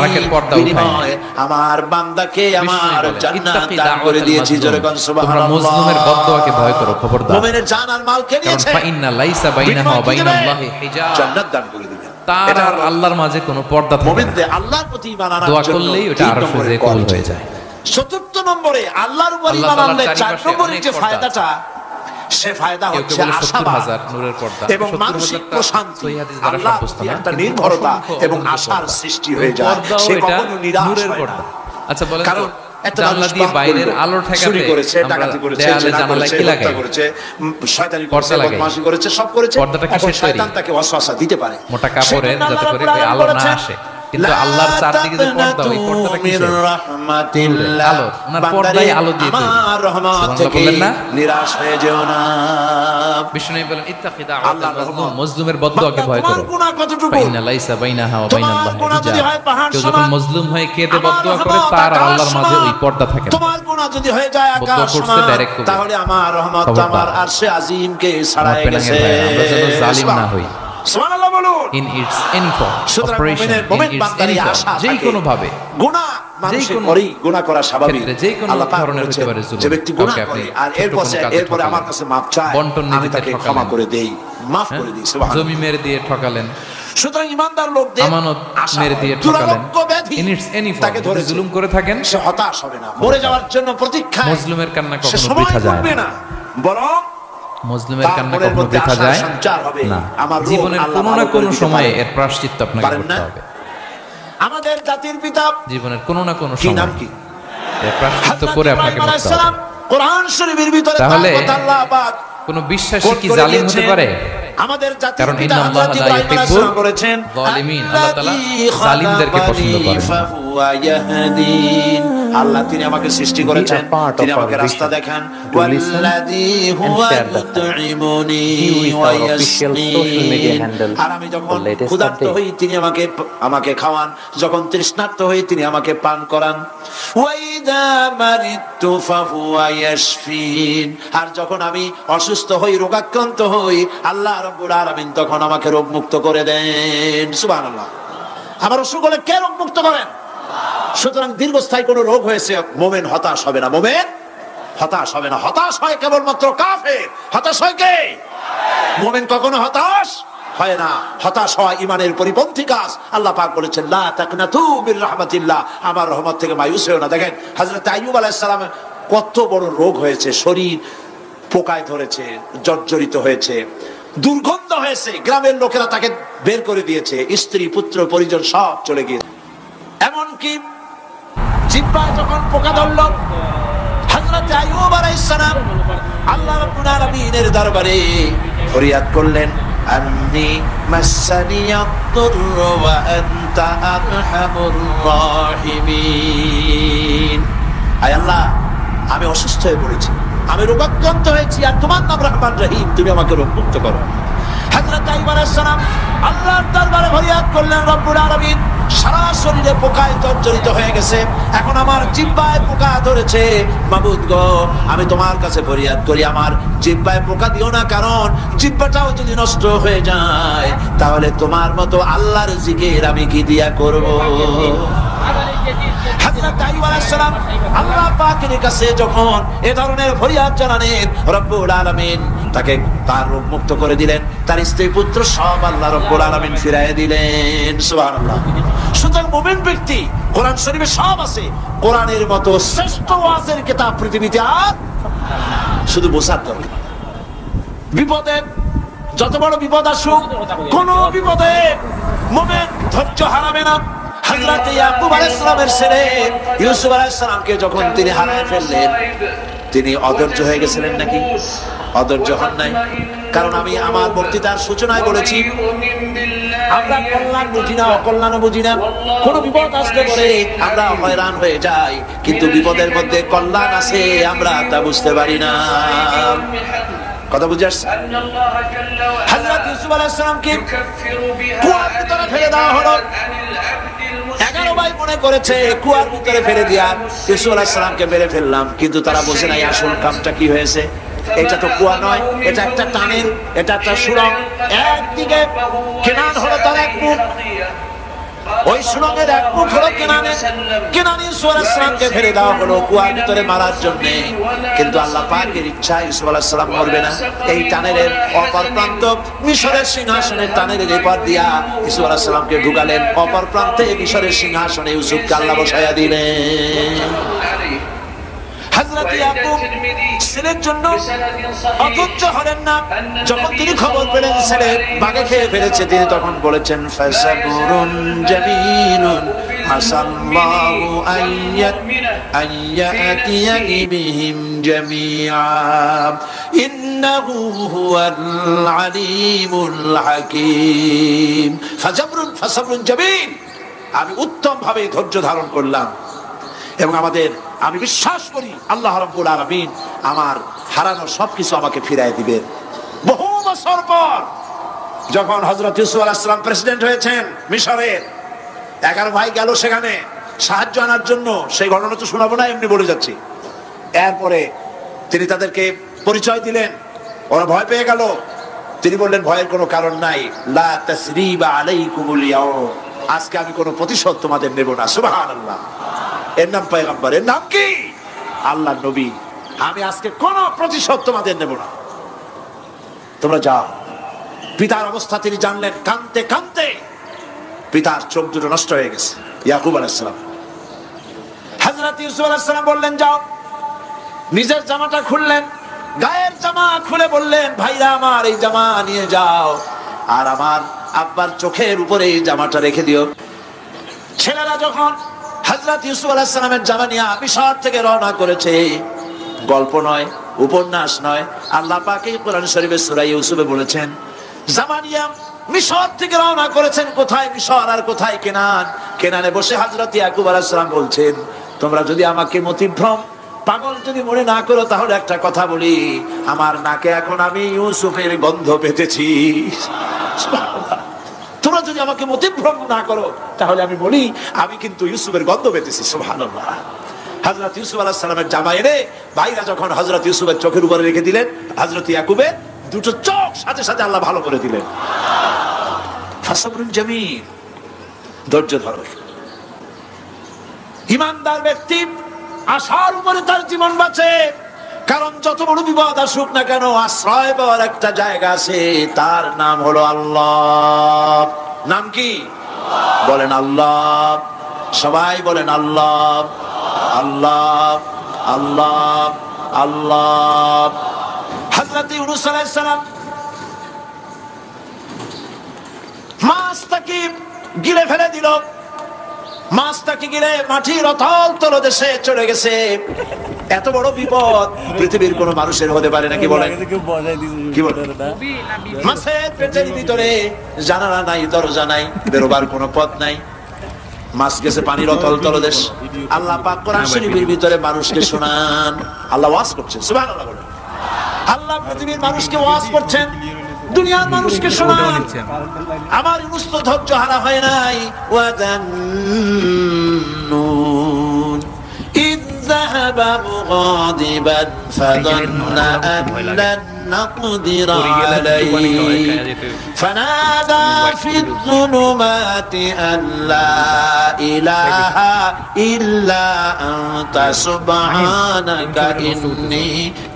বিনিময়ে আমার বান্দাকে আমার জান্নাত দান করে দিয়েছি। জোরে কোন সুবহানাল্লাহ। তোমরা মুসলিমের বদদুয়াকে ভয় করো, খবরদার। মুমিনের জান আর মালকে নিয়েছে, ফা ইন্না লাইসা বাইনাহা ওয়া বাইনাল্লাহি হিজাব, জান্নাত দান করে দিবেন। তার আর আল্লাহর মাঝে কোনো পর্দা থাকে না। মুমিনদের আল্লাহর প্রতি ঈমান আনার জন্য দোয়া করলেই ওটা আরশে যে কবুল হয়ে যায়। চতুর্থ নম্বরে আল্লাহর উপর ঈমান আনলে 4 নম্বরে যে ফায়দাটা, সে ফায়দা হচ্ছে আশাবাদ এবং মানসিক প্রশান্তি। আল্লাহর প্রতি একটা নির্ভরতা এবং আশার সৃষ্টি হয়ে যায়, সে কখনো নিরাশ হয় না। আচ্ছা বলেন, কারণ জানলা দিয়ে বাইরের আলো ঠেকাতে চুরি করেছে, ডাকাতি করেছে, জানালা কি লাগায় করেছে, শয়তানি করেছে, বদমাশি করেছে, সব করেছে। পর্দাটা কি শেষ শয়তান তাকে ওয়াসওয়াসা দিতে পারে মোটা কাপড়ের, যাতে করে আলো না আসে। কিন্তু আল্লাহর চারদিকে যে পর্দা, ওই পর্দাটা কি আলো, ওনার পর্দায় আলো দিয়ে তৈরি। আমার রহমত থেকে নিরাশ হয়ে যেও না। বিষ্ণু বলেন ইত্তাকি দাওয়াতাল মাজলুম, মজলুমের বদদুয়াকে ভয় করো। ফাইন্না লাইসা বাইনাহা ওয়া বাইনাল্লাহি হিজাব। কেউ যখন মজলুম হয়ে কেঁদে বদদুয়া করে, তার আর আল্লাহর মাঝে ওই পর্দা থাকে না। তোমার গুনাহ যদি হয়ে যায় আকাশ সমান, তাহলে আমার রহমত আমার আরশে আজিমকে ছাড়াই গেছে। আমরা যেন জালিম না হই। সুবহানাল্লাহ বলুন। In it's any form, operation, যে কোনো ভাবে গুনাহ মানুষের করি, গুনাহ করা স্বাভাবিক, আল্লাহ ধরনের হতে পারে জুলুম। যে ব্যক্তি গুনাহ করে আর এরপরে আমার কাছে মাপ চায়, আমি তাকে ক্ষমা করে দেই, মাফ করে দেই। সুবহানাল্লাহ। জমি মেরে দিয়ে ঠকালেন, সুতরাং ঈমানদার লোকদের আমানত মেরে দিয়ে ঠকালেন, ইন ইটস এনি ফর্ম, যদি জুলুম করে থাকেন, সে হতাশ হবে না, মরে যাওয়ার জন্য প্রতীক্ষায়। মুসলিমের কান্না কখনো বৃথা যায় না, বরং মুসলিমের কান্না কখনো বৃথা যায় না। জীবনের কোনো না কোনো সময়ে এর প্রায়শ্চিত্ত আপনাকে করতে হবে। আমাদের জাতির পিতা জীবনের কোনো না কোনো সময় এর প্রায়শ্চিত্ত করে আপনাকে করতে হবে। কোরআন শরীফের ভিতরে তাহলে আল্লাহ পাক কোন বিশ্বাসী কি জালিম হতে পারে? আমাদের জাতির কারণ পিতা ইন্নাল্লাহা লা ইউহিব্বুল করেছেন যালিমিন, আল্লাহ তাআলা জালিমদেরকে পছন্দ করেন না। আল্লাহ তিনি আমাকে সৃষ্টি করেছেন, তিনি আমাকে রাস্তা দেখান। ওয়াল্লাযী হুয়া ইউতঈমুনি ওয়া ইয়াসকিন, আর আমি যখন ক্ষুধার্ত হই তিনি আমাকে খাওয়ান, যখন তৃষ্ণার্ত হই তিনি আমাকে পান করান। ওয়া ইযা মারিতু ফাহুয়া ইয়াশফিন, আর যখন আমি অসুস্থ হই, রোগাক্রান্ত হই, আল্লাহ রাব্বুল আলামিন তখন আমাকে রোগ মুক্ত করে দেন। সুবহানাল্লাহ। আমার অসুখ হলে কে রোগ মুক্ত করেন? সুতরাং দীর্ঘস্থায়ী কোন রোগ হয়েছে, মুমিন হতাশ হবে না, মুমিন হতাশ হবে না। হতাশ হয় কেবলমাত্র কাফের। হতাশ হয় কে? মুমিন কখনো হতাশ হয় না। হতাশ হওয়া ঈমানের পরিপন্থী কাজ। আল্লাহ পাক বলেছেন লা তাকনাতু মির রাহমাতিল্লাহ, আমার রহমত থেকে মায়ুস হয়ো না। দেখেন হযরত আইয়ুব আলাইহিস সালামের কত বড় রোগ হয়েছে, শরীর পোকায় ধরেছে, জর্জরিত হয়েছে, দুর্গন্ধ হয়েছে, গ্রামের লোকেরা তাকে বের করে দিয়েছে, স্ত্রী পুত্র পরিজন সব চলে গিয়েছে। এমনকি জিহ্বায় যখন পোকা ধরল, হযরত আইয়ুব আলাইহিস সালাম আল্লাহ রাব্বুল আলামিনের দরবারে ফরিয়াদ করলেন, আন্নী মাসসানিয়াদ-দুররু ওয়া আনতা আরহামুর রাহিমিন। আয় আল্লাহ, আমি অসুস্থ হয়ে পড়েছি, আমি রোগাক্রান্ত হয়েছি, আর তোমার নাম রহমান রহিম, তুমি আমাকে রোগ মুক্ত করো। হযরত আইয়ুব আলাইহিস সালাম আল্লাহর দরবারে ফরিয়াদ করলেন, রব্বুল আলামিন সারা শরীরে পোকায় জর্জরিত হয়ে গেছে, এখন আমার জিহ্বায় পোকা ধরেছে, মাবুদ গো আমি তোমার কাছে ফরিয়াদ করি, আমার জিহ্বায় পোকা দিও না, কারণ জিহ্বাটাও যদি নষ্ট হয়ে যায় তাহলে তোমার মতো আল্লাহর জিকির আমি কি দিয়া করব। হযরত আইয়ুব আলাইহিস সালাম আল্লাহ পাকের কাছে যখন এ ধরনের ফরিয়াদ জানালেন, রব্বুল আলামিন তাকে তার রোগ মুক্ত করে দিলেন, তার স্ত্রী পুত্র সব আল্লাহ রব্বুল আলামিন ফিরিয়ে দিলেন। সুবহানাল্লাহ। সুতরাং মুমিন ব্যক্তি, কোরআন শরীফে সব আছে, কোরআনের মতো শ্রেষ্ঠ ওয়াজের কিতাব পৃথিবীতে আর শুধু বোঝার দরকার। বিপদে যত বড় বিপদ আসুক, কোন বিপদে মুমিন ধৈর্য হারাবে না। হযরত ইয়াকুব আলাইহিস সালামের ছেলে ইউসুফ আলাইহিস সালামকে যখন তিনি হারায় ফেললেন, তিনি অধৈর্য হয়ে গেছিলেন নাকি? অধৈর্য হন নাই। কারণ আমি আমার বক্তৃতার সূচনায় বলেছি, আমরা কল্যাণ বুঝি না, অকল্যাণ বুঝি না। কোন বিপদ আসলে পরে আমরা হয়রান হয়ে যাই, কিন্তু বিপদের মধ্যে কল্যাণ আছে আমরা তা বুঝতে পারি না। কথা বুঝে আসছে? হযরত ইউসুফ আলাইহিস সালামকে কুয়ার ভিতরে ফেলে দেওয়া হলো। 11 ভাই মনে করেছে কুয়ার ভিতরে ফেলে দিয়া ইউসুফ আলাইহিস সালামকে মেরে ফেললাম, কিন্তু তারা বোঝে নাই আসল কামটা কি হয়েছে। এটা তো কুয়া নয়, এটা একটা টানেল, এটা একটা সুড়ঙ্গ। একদিকে কেনান হলো তার এক মুখ, ওই সুড়ঙ্গের এক মুখ হলো কেনানে। কেনানে ইউসুফ আলাইহিস সালামকে ফেলে দেওয়া হলো কুয়ার ভিতরে মারার জন্য, কিন্তু আল্লাহ পাকের ইচ্ছা ইউসুফ আলাইহিস সালাম মরবে না। এই টানেলের অপর প্রান্ত মিশরের সিংহাসনের টানেলের এপার দিয়া ইউসুফ আলাইহিস সালামকে ঢুকালেন, অপর প্রান্তে মিশরের সিংহাসনে ইউসুফকে আল্লাহ বসায়া দিলেন। হযরত ইয়াকুব ছেলের জন্য অধৈর্য হলেন না। যখন তিনি খবর পেলেন ছেলে বাঘে খেয়ে ফেলেছে, তিনি তখন বলেছেন ফাসাবুরুন জামিলুন আসাল্লাহু আইয়াতিয়ানি বিহিম জামিআ ইন্নাহু হুয়াল আলিমুল হাকীম। ফাসাবরুন জামিল, আমি উত্তম ভাবে ধৈর্য ধারণ করলাম এবং আমি বিশ্বাস করি আল্লাহ রাব্বুল আলামিন আমার হারানো সবকিছু আমাকে ফিরিয়ে দিবেন। বহু বছর পর যখন হযরত ইউসুফ আলাইহিস সালাম প্রেসিডেন্ট হয়েছেন মিশরের, 11 ভাই গেল সেখানে সাহায্য আনার জন্য। সেই ঘটনা তো শোনাবো না, এমনি বলে যাচ্ছি। এরপরে তিনি তাদেরকে পরিচয় দিলেন, ওরা ভয় পেয়ে গেল। তিনি বললেন ভয়ের কোনো কারণ নাই, লা তাসরিবা আলাইকুমুল ইয়াউম, আজকে আমি কোনো প্রতিশোধ তোমাদের নেব না। সুবহানাল্লাহ। এর নাম পয়গম্বর, এর নাম কি? আল্লাহর নবী। আমি আজকে কোন প্রতিশোধ তোমাদের নেব না, তোমরা যাও। পিতার অবস্থা তিনি জানলেন, কাঁদতে কাঁদতে পিতার চোখ দুটো নষ্ট হয়ে গেছে। ইয়াকুব আলাইহিস সালাম, হযরত ইউসুফ আলাইহিস সালাম বললেন যাও। নিজের জামাটা খুললেন, গায়ের জামা খুলে বললেন ভাইরা আমার এই জামা নিয়ে যাও, আর আমার আব্বার চোখের উপরে এই জামাটা রেখে দিও। ছেলেরা যখন হযরত ইউসুফ আলাইহিস সালামের জামা নিয়ে মিশর থেকে রওনা করেছে, গল্প নয়, উপন্যাস নয়, আল্লাহ পাক এই কোরআন শরীফের সূরা ইউসুফে বলেছেন জামা নিয়ে মিশর থেকে রওনা করেছেন। কোথায় মিশর আর কোথায় কেনান? কেনানে বসে হযরত ইয়াকুব আলাইহিস সালাম বলছেন তোমরা যদি আমাকে মতিভ্রম পাগল যদি মনে না করো তাহলে একটা কথা বলি, আমার নাকে এখন আমি ইউসুফের গন্ধ পেতেছি। তোমরা যদি আমাকে মতিভ্রম না করো তাহলে আমি বলি আমি কিন্তু ইউসুফের গন্ধ পেতেছি। সুবহানাল্লাহ। হযরত ইউসুফ আলাইহিস সালামের জামা এনে ভাইরা যখন হযরত ইউসুফের চোখের উপরে রেখে দিলেন, হযরত ইয়াকুবের দুটো চোখ সাথে সাথে আল্লাহ ভালো করে দিলেন। ফাসাবরুন জামিল, ধৈর্য ধরো। ঈমানদার ব্যক্তি আশার উপরে তার জীবন বাঁচে, কারণ যত বড় বিপদ আসুক না কেন আশ্রয় পাওয়ার একটা জায়গা আছে, তার নাম হলো আল্লাহ। নাম কি? বলেন আল্লাহ। সবাই বলেন আল্লাহ আল্লাহ আল্লাহ আল্লাহ। হযরত ইউনূস আলাইহিস সালাম মাছটাকে গিলে ফেলে দিল, মাছটাকে গিলে মাটির অতল তলদেশে চলে গেছে। এত বড় বিপদ পৃথিবীর কোন মানুষের হতে পারে নাকি বলেন? কি বলেন? মাছের পেটের ভিতরে জানালা নাই, দরজা নাই, বেরোবার কোনো পথ নাই, মাছ গেছে পানির অতল তলদেশ। আল্লাহ পাক কোরআন শরীফের ভিতরে মানুষকে শোনান, আল্লাহ ওয়াজ করছেন। সুবহানাল্লাহ বলেন। আল্লাহ পৃথিবীর মানুষকে ওয়াজ করছেন, দুনিয়ার মানুষকে শোনান। আমার ইউনূস তো ধৈর্য হারা হয় নাই। ওয়াযান্নুন ইয যাহাবা মুগাদিবান ফাযান্না আন লান নাকদির আলাইহি ফানাদা ফিয-যুলুমাতি আন লা ইলাহা ইল্লা আনতা সুবহানাকা ইন্নী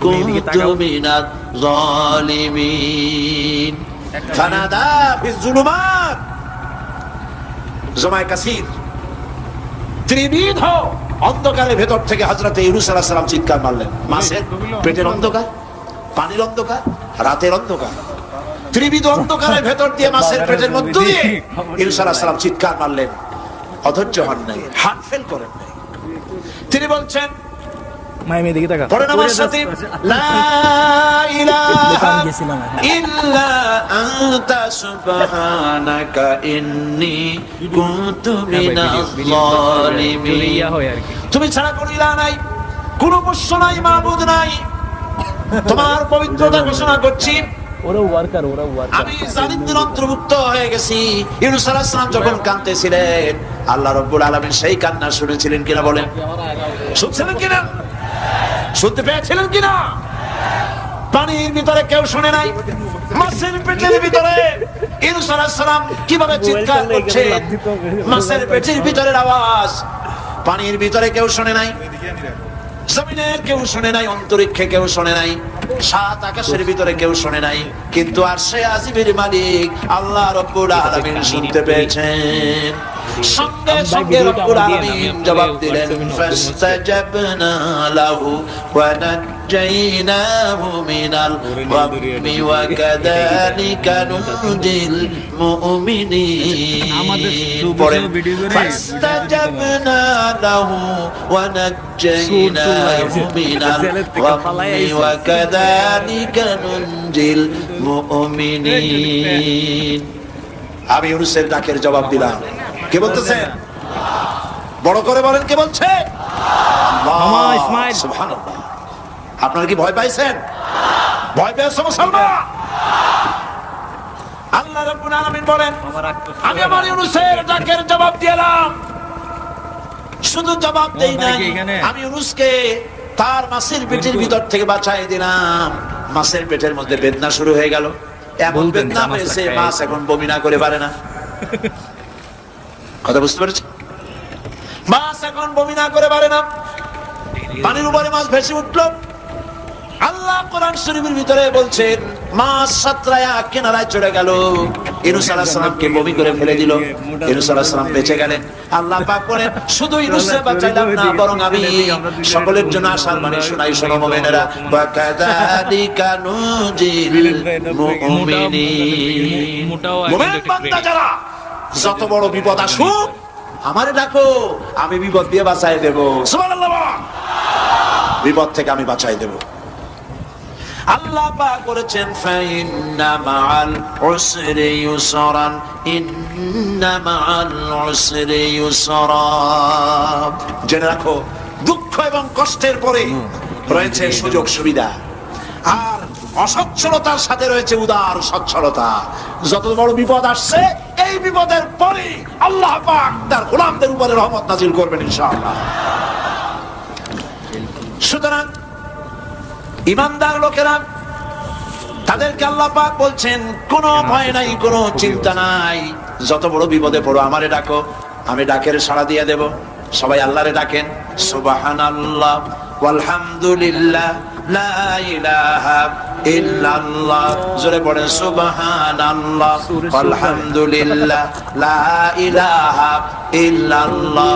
কুনতু মিনাজ জালিমিন। ফানাদা ফিয-যুলুমাত, জমায়ে কাসীর, ত্রিবিধ অন্ধকারের ভেতর থেকে হযরত ইউনূস আলাইহিস সালাম চিৎকার মারলেন। মাছের পেটের অন্ধকার, পানির অন্ধকার, রাতের অন্ধকার, ত্রিবিধ অন্ধকারের ভেতর দিয়ে মাছের পেটের মধ্যে দিয়ে ইউনূস আলাইহিস সালাম চিৎকার মারলেন। অধৈর্য হন নাই, হার্ট ফেল করেন নাই। তিনি বলছেন পড়েন আমার সাথে, লা ইলাহা ইল্লা আনতা সুবহানাকা ইন্নী কুনতু মিনাজ জালিমিন। তুমি ছাড়া কোনো ইলাহ নাই, কোনো পোষ্য নাই, মাবুদ নাই, তোমার পবিত্রতা ঘোষণা করছি। আমি জালিমদের অন্তর্ভুক্ত হয়ে গেছি। ইউনূস আলাইহিস সালাম যখন কাঁদতেছিলেন, আল্লাহ রাব্বুল আলামিন সেই কান্না শুনেছিলেন কিনা বলেন? শুনছিলেন কিনা? শুনতে পেয়েছিলেন কিনা? পানির ভিতরে কেউ শুনে নাই, মাছের পেটের ভিতরে ইউনূস আলাইহিস সালাম কিভাবে চিৎকার করছে, মাছের পেটের ভিতরের আওয়াজ পানির ভিতরে কেউ শুনে নাই, জমিনের কেউ শুনে নাই, অন্তরিক্ষে কেউ শুনে নাই, সাত আকাশের ভিতরে কেউ শুনে নাই, কিন্তু আরশে আজিমের মালিক আল্লাহ রাব্বুল আলামিন শুনতে পেয়েছেন। সঙ্গে সঙ্গে রব্বুল আলামিন জবাব দিলেন, ফাস্তাজাবনা লাহু ওয়া নাজাইনাহু মিনাল গাম্মি ওয়া কাযালিকা নুনজিল মুমিনিন। আমাদের ভিডিও করে ফাস্তাজাবনা লাহু ওয়া নাজাইনাহু মিনাল গাম্মি ওয়া কাযালিকা নুনজিল মুমিনিন। আমি ইউনূসের ডাকের জবাব দিলাম। কে বলতেছেন? বড় করে বলেন, কে বলছে? আল্লাহ, ইসমাইল। সুবহানাল্লাহ। আপনারা কি ভয় পাইছেন? ভয় পেয়েছো মুসলমান? আল্লাহ রাব্বুল আলামিন বলেন, আমি আমার ইউনূসের ডাকের জবাব দিলাম। শুধু জবাব দেই নাই, আমি ইউনূসকে তার মাছের পেটের ভিতর থেকে বাঁচাই দিলাম। মাছের পেটের মধ্যে বেদনা শুরু হয়ে গেল, এমন বেদনা পেয়েছে মাছ এখন বমি না করে পারে না। কথা বুঝতে পেরেছি? মাছ এখন বমি না করে পারে না, পানির উপরে মাছ ভেসে উঠল। আল্লাহ কোরআন শরীফের ভিতরে বলছেন, মাছ সাতরায়া কিনারায় চলে গেল, ইউনূস আলাইহিস সালামকে বমি করে ফেলে দিল। ইউনূস আলাইহিস সালাম বেঁচে গেলেন। আল্লাহ পাক বলেন, শুধু ইউনূসকে বাঁচাইলাম না, বরং আমি সকলের জন্য আশার বাণী শোনাই, শোনো মুমিনেরা, ওয়া কাযালিকা নুনজিল মুমিনিন। মুমিন বান্দা যারা, যত বড় বিপদ আসুক আমারে ডাকো, আমি বিপদ দিয়ে বাঁচাই দেব। সুবহানাল্লাহ। বিপদ থেকে আমি বাঁচাই দেব। আল্লাহ পাক করেছেন, ফাইন্না মাআল উসরি ইউসরান, ইন্না মাআল উসরি ইউসরা। জেনে রাখো, দুঃখ এবং কষ্টের পরে রয়েছে সুযোগ সুবিধা, আর অসচ্ছলতার সাথে রয়েছে উদার সচ্ছলতা। যত বড় বিপদ আসছে, এই বিপদের পরে আল্লাহ পাক তার গোলামদের উপরে রহমত নাজিল করবেন ইনশাআল্লাহ। সুতরাং ঈমানদার লোকেরা, তাদেরকে আল্লাহ পাক বলছেন, কোনো ভয় নাই, কোনো চিন্তা নাই, যত বড় বিপদে পড়ো আমারে ডাকো, আমি ডাকের সাড়া দিয়ে দেব। সবাই আল্লাহরে ডাকেন, সুবহানাল্লাহ ওয়ালহামদুলিল্লাহ লা ইলাহা ইল্লাল্লাহ। জোরে পড়েন, সুবহানাল্লাহ ওয়ালহামদুলিল্লাহ লা ইলাহা ইল্লাল্লাহ,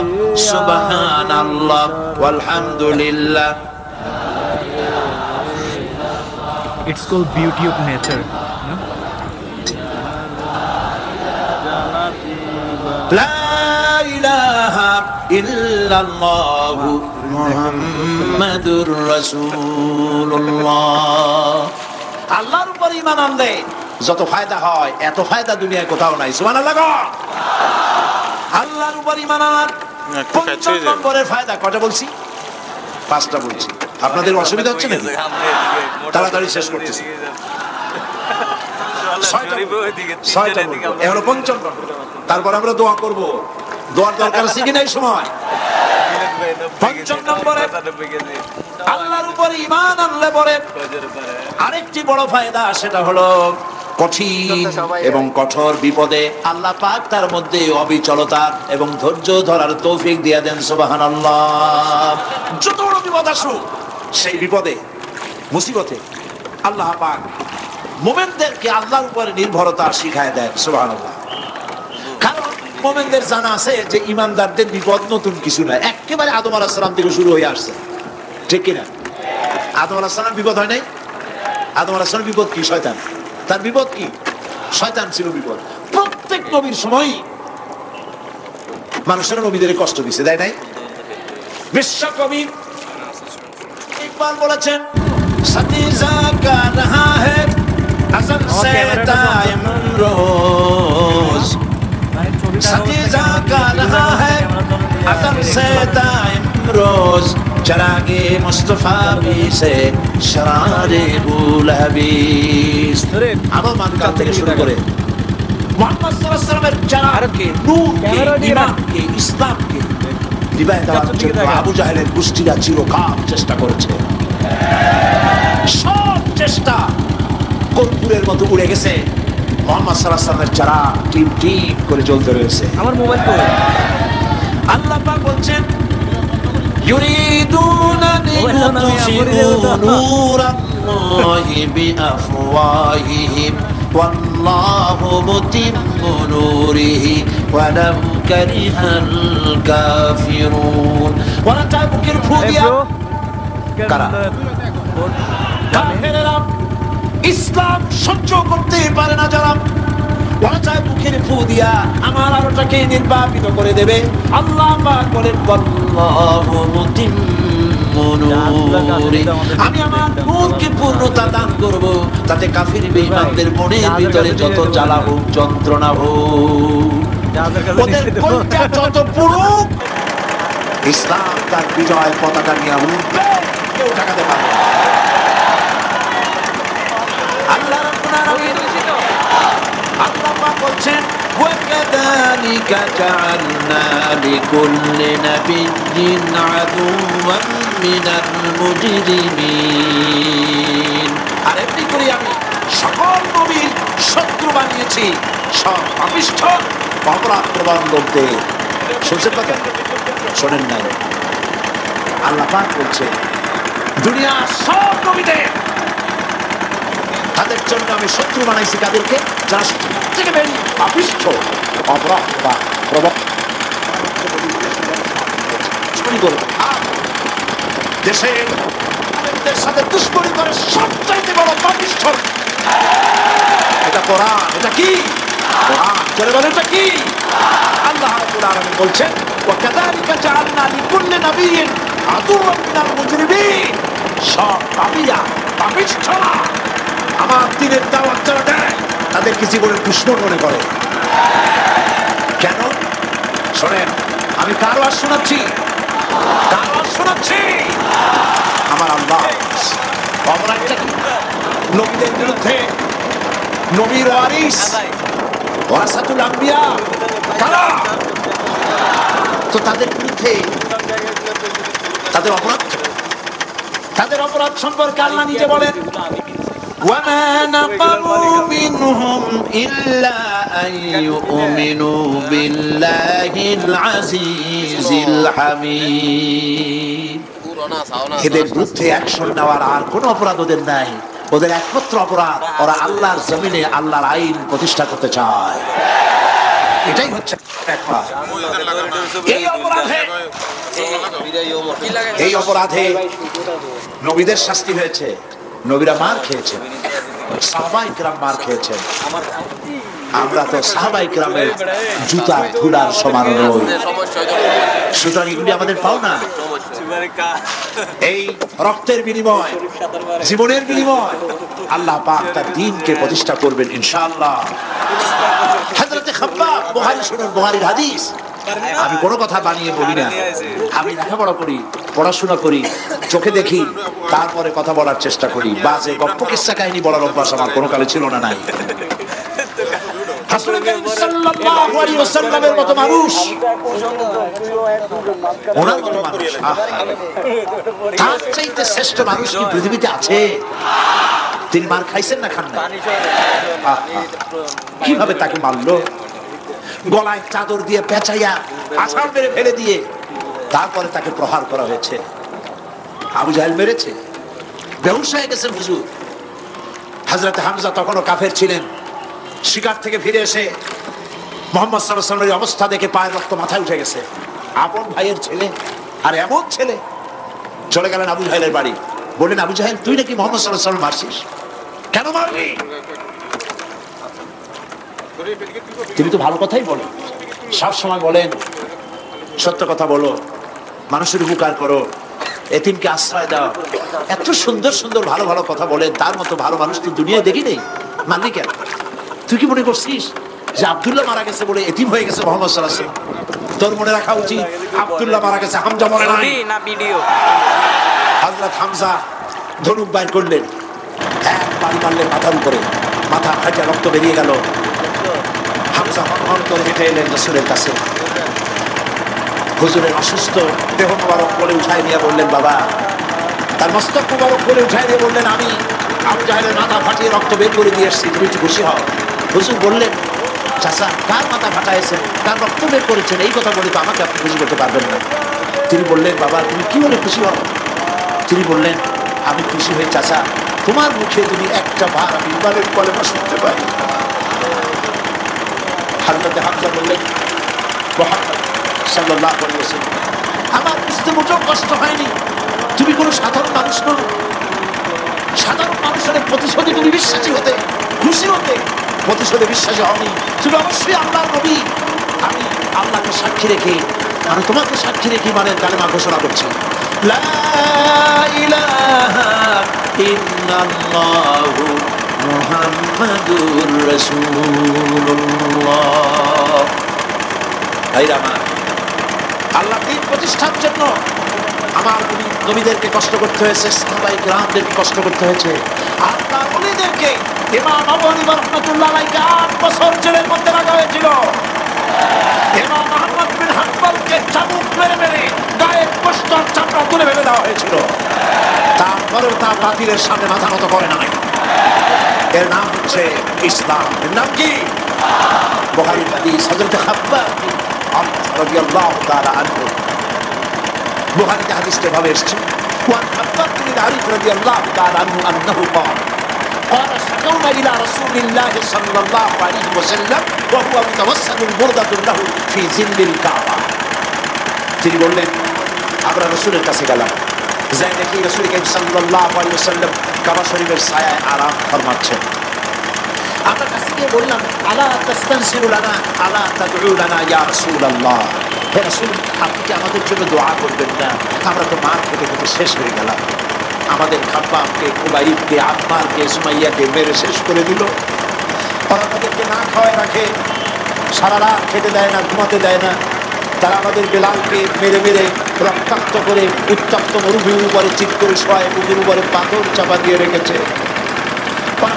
সুবহানাল্লাহ ওয়ালহামদুলিল্লাহ। It's called beauty of nature. লা ইলাহা ইল্লাল্লাহ মুহাম্মাদুর রাসূলুল্লাহ। আল্লাহর উপর ঈমান আনলে যত ফায়দা হয়, এত ফায়দা দুনিয়ায় কোথাও নাই। সুবহানাল্লাহ। আল্লাহর উপর ঈমান আনার ৫ নম্বরের ফায়দা কয়টা বলছি? 5টা বলছি। আপনাদের অসুবিধা হচ্ছে নাকি? তাড়াতাড়ি শেষ করতেছি। 6টা এখনো ৫ম। তারপর আমরা দোয়া করব। দোয়ার দরকার আছে কি নাই সময়? ৫ম নম্বরে আল্লাহর উপর ঈমান আনলে পরে আরেকটি বড় ফায়দা, সেটা হলো কঠিন এবং কঠোর বিপদে আল্লাহ পাক তার মধ্যে অবিচলতা এবং ধৈর্য ধরার তৌফিক দিয়ে দেন। সুবহানাল্লাহ। যত বড় বিপদ আসুক, সেই বিপদে মুসিবতে আল্লাহ পাক মুমিনদেরকে আল্লাহর উপরে নির্ভরতা শিখায় দেন। সুবহানাল্লাহ। কারণ মুমিনদের জানা আছে যে ঈমানদারদের বিপদ নতুন কিছু নয়, একেবারে আদম আলাইহিস সালাম থেকে শুরু হয়ে আসছে, ঠিক কিনা? আদম আলাইহিস সালাম বিপদ হয় নাই? আদম আলাইহিস সালাম বিপদ কি? শয়তান। তার বিপদ কি? শয়তান ছিল বিপদ। প্রত্যেক নবীর সময় মানুষের নবীদের কষ্ট দিছে, তাই নাই? বিশ্বকবি ইকবাল বলেছেন, সতীজা কা রহা হ্যায় আজল সে টাইম রোজ, সতীজা কা রহা হ্যায় আজল সে টাইম রোজ, চরাগে মুস্তাফা বি সে শরারে বুল হাবিস। আদম মানকাল থেকে শুরু করে মুহাম্মদ সাল্লাল্লাহু আলাইহি ওয়াসাল্লামের চারাকে, নূরকে, ঈমানকে, ইসলামকে দিবায় দেওয়ার জন্য আবু জাহেলের গোষ্ঠীরা চিরকাল চেষ্টা করেছে। সব চেষ্টা কর্পূরের মতো উড়ে গেছে, মুহাম্মদ সাল্লাল্লাহু আলাইহি ওয়াসাল্লামের চেহারা টিম টিম করে জ্বলতে রয়েছে। আমার মোবাইল কই? আল্লাহ পাক বলছেন ইউরিদুনা লিয়ুতফিউ নূরাল্লাহি বিআফওয়াহিহিম ওয়াল্লাহু মুতিম্মু নূরিহি ওয়ালাউ কারিহাল কাফিরুন। ওরা চায় বুকের ফু দিয়া কারা? কাফেরেরা, ইসলাম সহ্য করতে পারে না যারা, ওরা চায় বুকের ফু দিয়া আমার আলোটাকে নির্বাপিত করে দেবে। আল্লাহ পাক বলেন আল্লাহু মুতিম্মু নূরি, আমি আমার নূরকে পূর্ণতা দান করব, তাতে কাফির বেঈমানদের মনের ভিতরে যত জ্বালা হোক, যন্ত্রণা হোক, ওদের কলজা যত পুরুক, ইসলাম তার বিজয় পতাকা নিয়ে উঠবে, কেউ ঠেকাতে পারবে না। আল্লাহ রাব্বুল আলামিন আল্লাহ পাক বলছেন وَكَذَلِكَ جَعَلْنَا لِكُلِّ نَبِيٍّ عَدُوًّا مِنَ الْمُجْرِمِينَ। আর এমনি করে আমি সকল নবীর শত্রু বানিয়েছি, সব পাপিষ্ঠ অপরাধপ্রবণ লোকদের। শুনছেন কথা? শোনেন নাই? আল্লাহ পাক বলছে দুনিয়া সব নবীদের, তাদের জন্য আমি শত্রু বানাইছি কাদেরকে? যারা থেকে বেশি পাপিষ্ঠ অপরাধ বা দেশের সাথে দুশ্মনী করে সবচাইতে বড় পাপিষ্ঠ। এটা কোরআন, এটা কি কোরআন? চলে বলে এটা কি? আল্লাহ রাব্বুল আলামিন বলছেন ওয়াকাযালিকা জাআলনা লিকুল্লি নাবিয়্যিন আদুওয়ান মিনাল মুজরিমিন। সব পাপীরা, পাপিষ্ঠরা আমার দ্বীনের দাওয়াত যারা দেয় তাদেরকে জীবনের দুশমন মনে করে। কেন? শোনেন, আমি কার ওয়াজ শোনাচ্ছি? কার ওয়াজ শোনাচ্ছি? আমার আল্লাহ। অপরাধটা কি? নবীদের বিরুদ্ধে, নবীর ওয়ারিস ওয়ারাসাতুল আম্বিয়া কারা? তো তাদের বিরুদ্ধে তাদের অপরাধ সম্পর্কে আল্লাহ নিজে বলেন وَمَا نَقَمُوا مِنْهُمْ إِلَّا أَنْ يُؤْمِنُوا بِاللَّهِ الْعَزِيزِ الْحَمِيدِ। এদের বিরুদ্ধে অ্যাকশন নেওয়ার আর কোনো অপরাধ ওদের নাই। ওদের একমাত্র অপরাধ, ওরা আল্লাহর জমিনে আল্লাহর আইন প্রতিষ্ঠা করতে চায়। এটাই হচ্ছে এই অপরাধে নবীদের শাস্তি হয়েছে, নবীরা মার খেয়েছেন, সাহাবায়ে কেরাম মার খেয়েছেন। আমরা তো সাহাবায়ে কেরামের জুতার ধুলার সমান নই, সুতরাং এগুলি আমাদের পাওনা। এই রক্তের বিনিময়, জীবনের বিনিময় আল্লাহ পাক তার দ্বীনকে প্রতিষ্ঠা করবেন ইনশাআল্লাহ। হযরতে খাব্বাব, বুখারী শুনুন, বুখারীর হাদিস। আমি কোনো কথা বানিয়ে বলি না, আমি লেখাপড়া করি, পড়াশোনা করি, চোখে দেখি, তারপরে কথা বলার চেষ্টা করি। বাজে গল্প কিস্সা কাহিনী বলার অভ্যাস আমার কোনো কালে ছিল না, নাই। রাসূল সাল্লাল্লাহু আলাইহি ওয়াসাল্লামের মতো মানুষ, ওনার মতো মানুষ, তার চাইতে শ্রেষ্ঠ মানুষ কি পৃথিবীতে আছে? তিনি মার খাইছেন না খান না? কিভাবে তাকে মারলো? গলায় চাদর দিয়ে পেঁচাইয়া আছাড় মেরে ফেলে দিয়ে তারপরে তাকে প্রহার করা হয়েছে। আবু জাহেল মেরেছে, বেহুশ হয়ে গেছেন হুজুর। হযরতে হামজা তখনও কাফের ছিলেন। শিকার থেকে ফিরে এসে মুহাম্মদ সাল্লাল্লাহু আলাইহি ওয়াসাল্লামের অবস্থা দেখে পায়ের রক্ত মাথায় উঠে গেছে। আপন ভাইয়ের ছেলে, আর এমন ছেলে। চলে গেলেন আবু জাহেলের বাড়ি, বললেন আবু জাহেল, তুই নাকি মুহাম্মদ সাল্লাল্লাহু আলাইহি ওয়াসাল্লাম মারছিস, কেন মারলি? তিনি তো ভালো কথাই বলেন, সব সময় বলেন সত্য কথা বলো, মানুষের উপকার করো, এতিমকে আশ্রয় দাও। এত সুন্দর সুন্দর ভালো ভালো কথা বলেন, তার মতো ভালো মানুষ তো দুনিয়ায় দেখি নেই। মানলি কেন? তুই কি মনে করছিস যে আব্দুল্লাহ মারা গেছে বলে এতিম হয়ে গেছে মুহাম্মদ সাল্লাল্লাহু আলাইহি ওয়াসাল্লাম? তোর মনে রাখা উচিত আব্দুল্লাহ মারা গেছে, হামজা মরে নাই। হযরত হামজা ধনুক বাইর করলেন, এক বাড়ি মারলেন মাথার উপরে, মাথা ফাটা রক্ত বেরিয়ে গেল। হামজা হন করে হেঁটে এলেন রাসূলের কাছে। হুজুরের অসুস্থ দেহ মোবারক কোলে উঠায় নিয়ে বললেন বাবা, তার মস্তক মোবারক কোলে উঠায় নিয়ে বললেন আমি আবু জাহেলের মাথা ফাটিয়ে রক্ত বের করে দিয়ে এসছি, তুমি একটু খুশি হও। হুজুর বললেন, চাচা কার মাথা ফাটাইছেন, কার রক্ত বের করেছেন, এই কথা বলে তো আমাকে আপনি খুশি করতে পারবেন না। তিনি বললেন, বাবা তুমি কি বলে খুশি হও? তিনি বললেন, আমি খুশি হয়ে চাচা তোমার মুখে যদি একটা বার আমি ইমানের কলেমা শুনতে পারি। হযরত হামজা বললেন, মুহাম্মদ সাল্লাল্লাহু আলাইহি ওয়াসাল্লাম, আমার বুঝতে মোটেও কষ্ট হয়নি, তুমি কোনো সাধারণ মানুষ নও। সাধারণ মানুষের প্রতিশোধে তুমি বিশ্বাসী হতে, খুশি হতে, প্রতিশোধে বিশ্বাসী হওনি, তুমি অবশ্যই আল্লাহর নবী। আমি আল্লাহকে সাক্ষী রেখে, আমি তোমাকে সাক্ষী রেখে মানে কালেমা ঘোষণা করছি, লা ইলাহা ইল্লাল্লাহু মুহাম্মাদুর রাসূলুল্লাহ। ভাইরা আমার, আল্লাহ দ্বীন প্রতিষ্ঠার জন্য আমার নবীদেরকে কষ্ট করতে হয়েছে, সাহাবায়ে কিরামদেরকে কষ্ট করতে হয়েছে, আল্লাহর ওলিদেরকে ইমাম আবু হানিফা রাহমাতুল্লাহ আলাইহি 8 বছর জেলের মধ্যে রাখা হয়েছিল। ইমাম আহমদ বিন হাম্বলকে চাবুক মেরে মেরে গায়ের গোশত চামড়া তুলে ফেলে দেওয়া হয়েছিল। তারপরেও তা বাতিলের সামনে মাথা নত করে নাই। এর নাম হচ্ছে ইসলাম। এর নাম কি? বুখারীর হাদিস, হযরত খাব্বাব রাদিয়াল্লাহু তাআলা আনহু, বুখারীতে হাদিসটা ভাবে এসেছে, ওয়ান খাব্বাব বিন আরিফ রাদিয়াল্লাহু তাআলা আনহু আন্নাহু ক্বাল قال شكونا إلى رسول الله صلى الله عليه وسلم وهو متوسد بردة له في ظل الكعبة। তিনি বললেন, আমরা রাসূলের কাছে গেলাম, যাই দেখি রাসূল করিম সাল্লাল্লাহু আলাইহি ওয়াসাল্লাম কাবা শরীফের ছায়ায় আরাম ফরমাচ্ছেন। আমরা কাছে গিয়ে বললাম, আলা তাস্তানসিরু লানা আলা তাদউ লানা ইয়া রাসূলুল্লাহ, হে রাসূল আপনি কি আমাদের জন্য দোয়া করবেন না? আমরা তো মার খেতে খেতে শেষ হয়ে গেলাম, আমাদের খাব্বাবকে, খুবাইবকে, আম্মারকে, সুমাইয়াকে মেরে শেষ করে দিল। ওরা আমাদেরকে না খাওয়ায় রাখে, সারা রাত খেতে দেয় না, ঘুমাতে দেয় না। তারা আমাদের বেলালকে মেরে মেরে রক্তাক্ত করে উত্তপ্ত মরুভূমির উপরে চিৎ করে শোয়ায়, বুকের উপরে পাথর চাপা দিয়ে রেখেছে।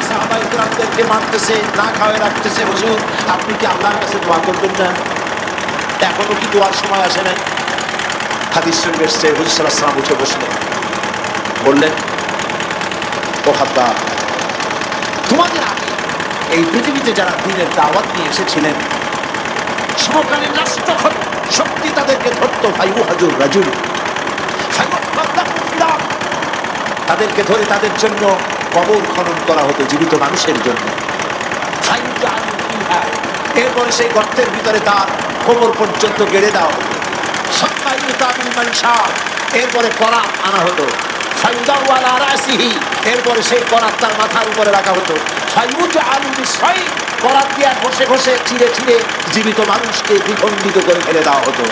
সাহাবায়ে কিরামদেরকে মারতেছে, না খাওয়ায় রাখতেছে। হুজুর আপনি কি আল্লাহর কাছে দোয়া করবেন না? এখনো কি দোয়ার সময় আসে নাই? হাদিস শরীফ এসেছে, হুজুর সাল্লাল্লাহু আলাইহি ওয়াসাল্লাম উঠে বসলেন, বললেন, ও খাব্বাব, তোমাদের আগে এই পৃথিবীতে যারা দ্বীনের দাওয়াত নিয়ে এসেছিলেন, সমকালীন রাষ্ট্র শক্তি তাদেরকে ধরতো, ফায়ুহাজুর রাজুল, তাদেরকে ধরে তাদের জন্য কবর খনন করা হতো জীবিত মানুষের জন্য। এরপরে সেই গর্তের ভিতরে তার কোমর পর্যন্ত গেড়ে দেওয়া হতো। এরপরে করাত আনা হতো, এরপরে সেই করাত তার মাথার উপরে রাখা হতো। করাত দিয়ে ঘষে ঘষে ছিঁড়ে ছিঁড়ে জীবিত মানুষকে দ্বিখণ্ডিত করে ফেলে দেওয়া হতো।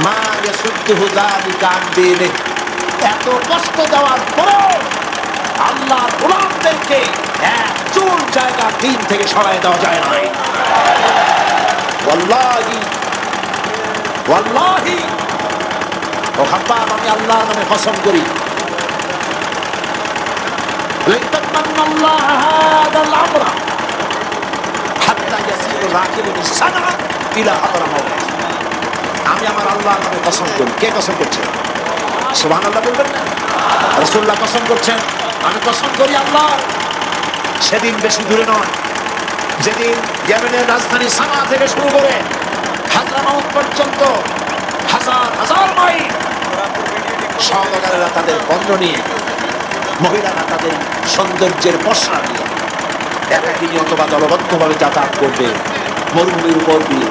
মা ইয়াসুদ্দুহু যালিকা আন দীনিহি, এত কষ্ট দেওয়ার পরেও আল্লাহর গোলামদেরকে এক চুল জায়গা দ্বীন থেকে সরায় দেওয়া যায় না। ওয়াল্লাহি ওয়াল্লাহি, ও খাব্বাব আমি আল্লাহর নামে কসম করি, আমি আমার আল্লাহর নামে কসম করি। কে কসম করছে? সুবহানাল্লাহ বলবেন না? রাসূলুল্লাহ কসম করছেন, আমি কসম করি আল্লাহ, সেদিন বেশি দূরে নয়, যেদিন ইয়েমেনের রাজধানী সানা থেকে শুরু করে হাজরামাউত পর্যন্ত হাজার হাজার মাইল সওদাগরেরা তাদের পণ্য নিয়ে, মহিলারা তাদের সৌন্দর্যের পসরা নিয়ে একাকিনী অথবা দলবদ্ধভাবে যাতায়াত করবে মরুভূমির উপর দিয়ে।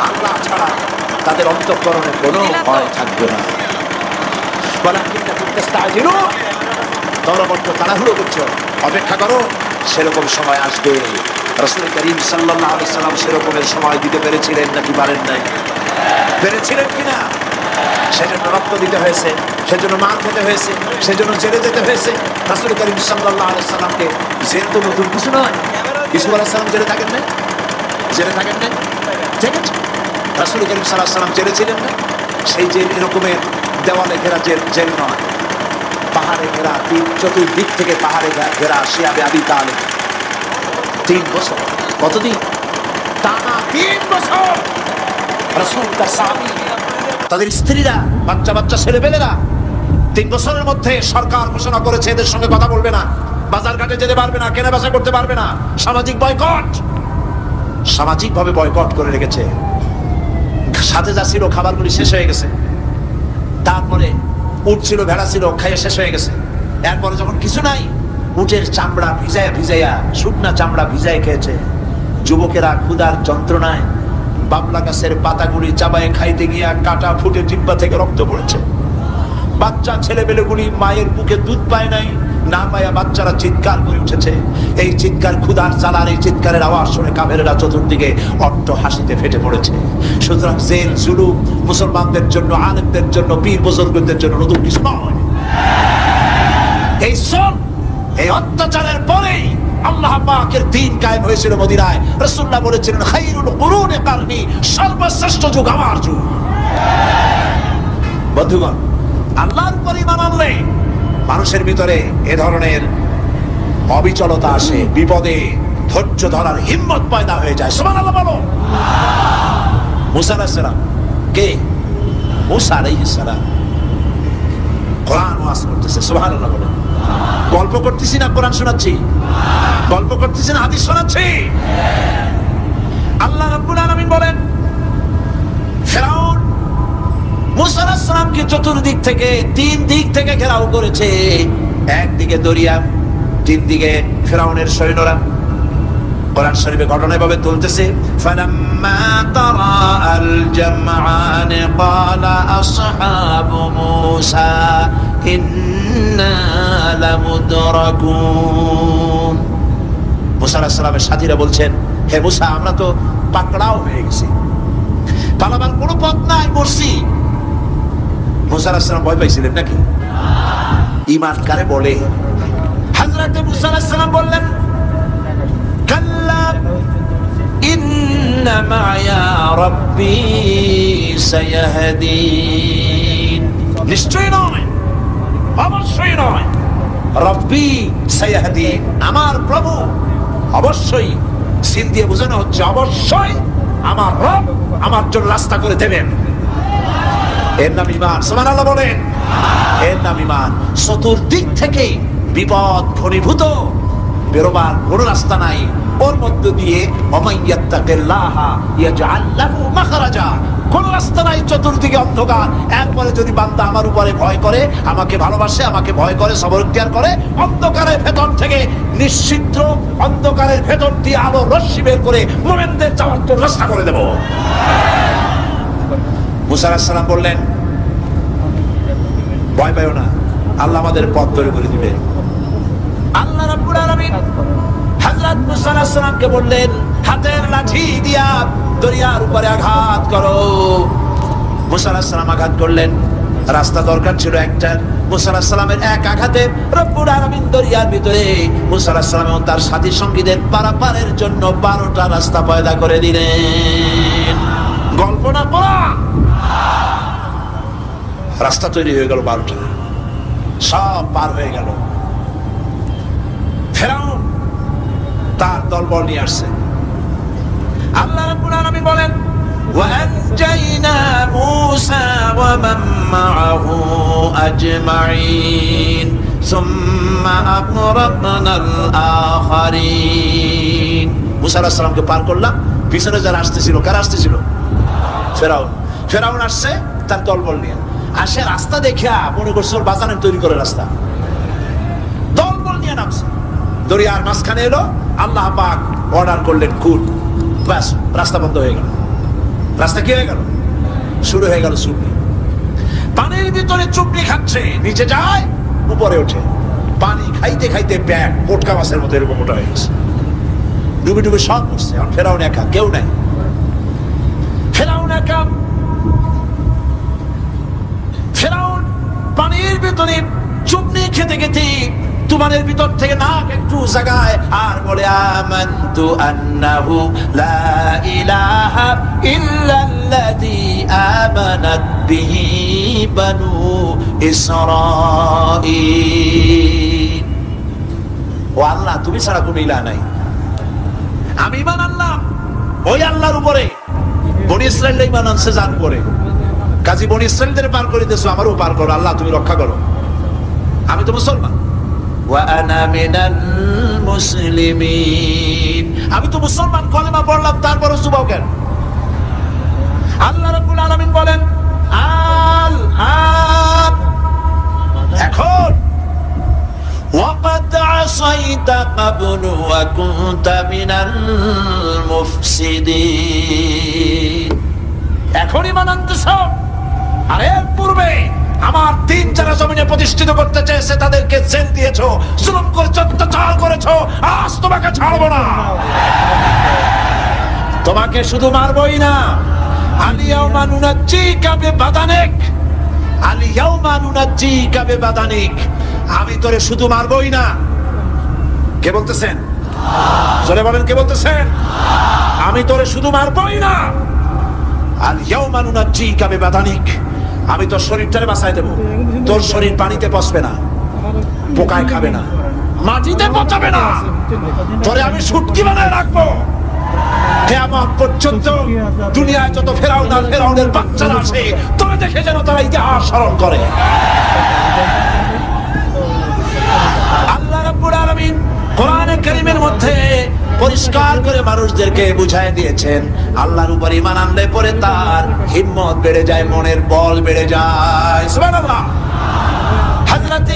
আল্লাহ ছাড়া তাদের অন্তঃকরণে কোনো ভয় থাকবে না। দলবদ্ধ তাড়াহুড়ো করছো, অপেক্ষা করো, সেরকম সময় আসবে। রাসূল করিম সাল্লাল্লাহু আলাইহি ওয়াসাল্লাম সেরকমের সময় দিতে পেরেছিলেন নাকি পারেন নাই? পেরেছিলেন কিনা? সেজন্য রক্ত দিতে হয়েছে, সেজন্য মার খেতে হয়েছে, সেজন্য জেলে যেতে হয়েছে। রাসূল করিম সাল্লাল্লাহু আলাইহি ওয়াসাল্লামকে জেল তো নতুন কিছু নয়। ইউসুফ আলাইহিস সালাম জেলে থাকেন না? জেলে থাকেন না? ঠিক আছে, রাসূল করিম সাল্লাল্লাহু আলাইহি ওয়াসাল্লাম জেলে ছিলেন না? সেই জেল এরকমের দেওয়ালে ঘেরা জেল নয়, পাহাড়ে ঘেরা, চতুর্দিক থেকে পাহাড়ে ঘেরা শিয়াবে আবি তালেব 3 বছর। কতদিন? টানা 3 বছর। রাসূল তার সাহাবী, তাদের স্ত্রীরা, বাচ্চা বাচ্চা ছেলেপেলেরা 3 বছরের মধ্যে সরকার ঘোষণা করেছে এদের সঙ্গে কথা বলবে না, বাজার ঘাটে যেতে পারবে না, কেনা বেচা করতে পারবে না, সামাজিক বয়কট, সামাজিকভাবে বয়কট করে রেখেছে। সাথে যা ছিল খাবারগুলি শেষ হয়ে গেছে, তারপরে উট ছিল, ভেড়া ছিল, খাইয়ে শেষ হয়ে গেছে। এরপরে যখন কিছু নাই, উটের চামড়া ভিজাইয়া ভিজাইয়া, শুকনা চামড়া ভিজাই খেয়েছে। যুবকেরা ক্ষুধার যন্ত্রণায় বাবলা গাছের পাতাগুলি চাবায়ে খাইতে গিয়া কাটা ফুটে জিহ্বা থেকে রক্ত পড়েছে। বাচ্চা ছেলেবেলেগুলি মায়ের বুকে দুধ পায় নাই, না পায়া বাচ্চারা চিৎকার করে উঠেছে। এই চিৎকার, ক্ষুধার জ্বালার এই চিৎকারের আওয়াজ শুনে কাফেরেরা চতুর্দিকে অট্ট হাসিতে ফেটে পড়েছে। সুতরাং জেল জুলুম মুসলমানদের জন্য, আলেমদের জন্য, পীর বুজুর্গদের জন্য নতুন কিছু নয়। এই সব এই অত্যাচারের পরেই আল্লাহ পাকের দ্বীন কায়েম হয়েছিল মদিনায়। রাসূলুল্লাহ বলেছিলেন, খায়রুল কুরুনি কারনি, সর্বশ্রেষ্ঠ যুগ আমার যুগ। বন্ধুগণ, আল্লাহর উপর ঈমান আনলে মানুষের ভিতরে এ ধরনের অবিচলতা আসে, বিপদে ধৈর্য ধরার হিম্মত পয়দা হয়ে যায়। সুবহানাল্লাহ বলো। মুসা আলাইহিস সালাম কে? মুসা আলাইহিস সালাম কোরআন ওয়াজ করতেছে। সুবহানাল্লাহ বলো। গল্প করতেছি না কোরআন শোনাচ্ছি? গল্প করতেছি না হাদিস শোনাচ্ছি? আল্লাহ রাব্বুল আলামিন বলেন, ফিরআউন মুসা আলাইহিস সালামকে চতুর্দিক থেকে, 3 দিক থেকে ঘেরাও করেছে। একদিকে দরিয়া, 3 দিকে ফিরআউনের সৈন্যরা। কোরআন শরীফে ঘটনা এভাবে তুলতেছে, ফালাম্মা তারা আল জামআন ক্বালা আসহাবু মুসা ইন্না লামুদরাকুন। মুসা আলাইহিস সালামের সাথীরা বলছেন, হে মুসা, আমরা তো পাকড়াও হয়ে গেছি, পালাবার কোনো পথ নাই, মরছি। মুসা আলাইহিস সালাম ভয় পাইছিলেন নাকি? ঈমান কারে বলে? হযরত মুসা আলাইহিস সালাম বললেন, কাল্লা ইন্না মা'য়া রাব্বী সায়াহদিন। নিশ্চয় নয়, অবশ্যই নয়, রব্বী সায়াহদিন, আমার প্রভু অবশ্যই, সিন দিয়ে বোঝানো হচ্ছে অবশ্যই আমার রব আমার জন্য রাস্তা করে দেবেন। এর নাম ঈমান। সুবহানাল্লাহ বলেন। এর নাম ঈমান। চতুর্দিক থেকে বিপদ ঘনীভূত, বেরোবার কোনো রাস্তা নাই। ওর মধ্য দিয়ে ওমাইয়াত্তাকিল্লাহ ইয়াজআল লাহু মাখরাজা, কোন রাস্তা নাই, চতুর্দিকে অন্ধকার। এরপরে যদি বান্দা আমার উপরে ভয় করে, আমাকে ভালোবাসে, আমাকে ভয় করে, সবর ইখতিয়ার করে, অন্ধকারের ভেতর থেকে নিশ্চিদ্র অন্ধকারের ভেতর দিয়ে আলো রশ্মি বের করে মুমিনদের যাওয়ার জন্য রাস্তা করে দেব। মুসা আলাইহিস সালাম বললেন, ভয় পাইও না, আল্লাহ আমাদের পথ তৈরি করে দিবে। আল্লাহ রাব্বুল আলামিন হযরত মুসা আলাইহিস সালামকে বললেন, হাতের লাঠি দিয়া দরিয়ার উপরে আঘাত করো। মুসা আলাইহিস সালাম আঘাত করলেন। রাস্তা দরকার ছিল একটা। মুসা আলাইহিস সালামের এক আঘাতে রব্বুল আলামিন দরিয়ার ভিতরে মুসা আলাইহিস সালাম এবং তার সাথী সঙ্গীদের পারাপারের জন্য 12টা রাস্তা পয়দা করে দিলেন। গল্প না পড়া, রাস্তা তৈরি হয়ে গেল 12টা, সব পার হয়ে গেল। ফিরআউন তার দলবল নিয়ে আসছে। আল্লাহ রাব্বুল আলামিন বলেন, وأنجينا موسى ومن معه أجمعين ثم أغرقنا الآخرين। মুসা আলাইহিস সালামকে পার করলাম, পিছনে যারা আসতেছিল, কারা আসতেছিল? ফিরআউন। ফিরআউন আসছে তার দলবল নিয়ে। আসে রাস্তা দেখিয়া মনে করছে ওর বাজানের তৈরি করে রাস্তা, দলবল নিয়ে নামছে। দরিয়ার মাঝখানে এলো, আল্লাহ পাক অর্ডার করলেন কুল, ব্যাস রাস্তা বন্ধ হয়ে গেল। রাস্তা কি হয়ে গেল? শুরু হয়ে গেল চুপড়ি। পানির ভিতরে চুপড়ি খাচ্ছে, নিচে যায়, উপরে ওঠে। পানি খাইতে খাইতে ব্যাগ মোটকা মাছের মতো এরকম মোটা হয়ে গেছে। ডুবে ডুবে সব করছে। এখন ফেরাউন একা, কেউ নাই। ফেরাউন একা। ফেরাউন পানির ভিতরে চুপড়ি খেতে খেতে তুমানের ভিতর থেকে নাক একটু জাগায় আর বলে, আমানতু আন্নাহু লা ইলাহা ইল্লাল্লাযী আমানাত বিহি বানু ইসরাঈল। ও আল্লাহ, তুমি ছাড়া কোনো ইলাহ নাই, আমি ঈমান আনলাম ওই আল্লাহর উপরে। বনি ইসরাঈল ঈমান আনছে যার উপরে, কাজী বনি ইসরাঈলদের পার করে দিয়েছো, আমারও পার করো আল্লাহ, তুমি রক্ষা করো। আমি তো মুসলমান। ওয়া আনা মিনাল মুসলিমিন, আমি তো মুসলমান, কলেমা পড়লাম, তারপরও যুবক কেন? আল্লাহ রাব্বুল আলামিন বলেন আল আন, এখন ওয়াকাদ আসাইতা ক্বাবলু ওয়া কুনতা মিনাল মুফসিদিন, এখন ঈমান আনতেছ, আর এর পূর্বে আমার দিন যারা জমিনে প্রতিষ্ঠিত করতে চেয়েছে তাদেরকে জেল দিয়েছো, জুলুম করেছো, অত্যাচার করেছো, আজ তোমাকে ছাড়বো না। তোমাকে শুধু মারবই না, আলিয়াউমা নুনাজ্জিকা বিবাদানিক, আলিয়াউমা নুনাজ্জিকা বিবাদানিক, আমি তোরে শুধু মারবই না। কে বলতেছেন? জোরে বলেন, কে বলতেছেন? আমি তোরে শুধু মারবই না, আলিয়াউমা নুনাজ্জিকা বিবাদানিক, আমি তোর শরীরটারে বাঁচায় দেব। তোর শরীর পানিতে পচবে না, পোকায় খাবে না, মাটিতে পচাবে না, তোরে আমি শুটকি বানায় রাখবো। কিয়ামত পর্যন্ত দুনিয়ায় যত ফেরাউন আর ফেরাউনের বাচ্চারা আছে, তোরে দেখে যেন তারা ইতিহাস স্মরণ করে। আল্লাহ রাব্বুল আলামিন কোরআনে কারীমের মধ্যে পরিষ্কার করে মানুষদেরকে বুঝায় দিয়েছেন, আল্লাহর উপর ঈমান আনলে পরে তার হিম্মত বেড়ে যায়, মনের বল বেড়ে যায়। সুবহানাল্লাহ। হযরত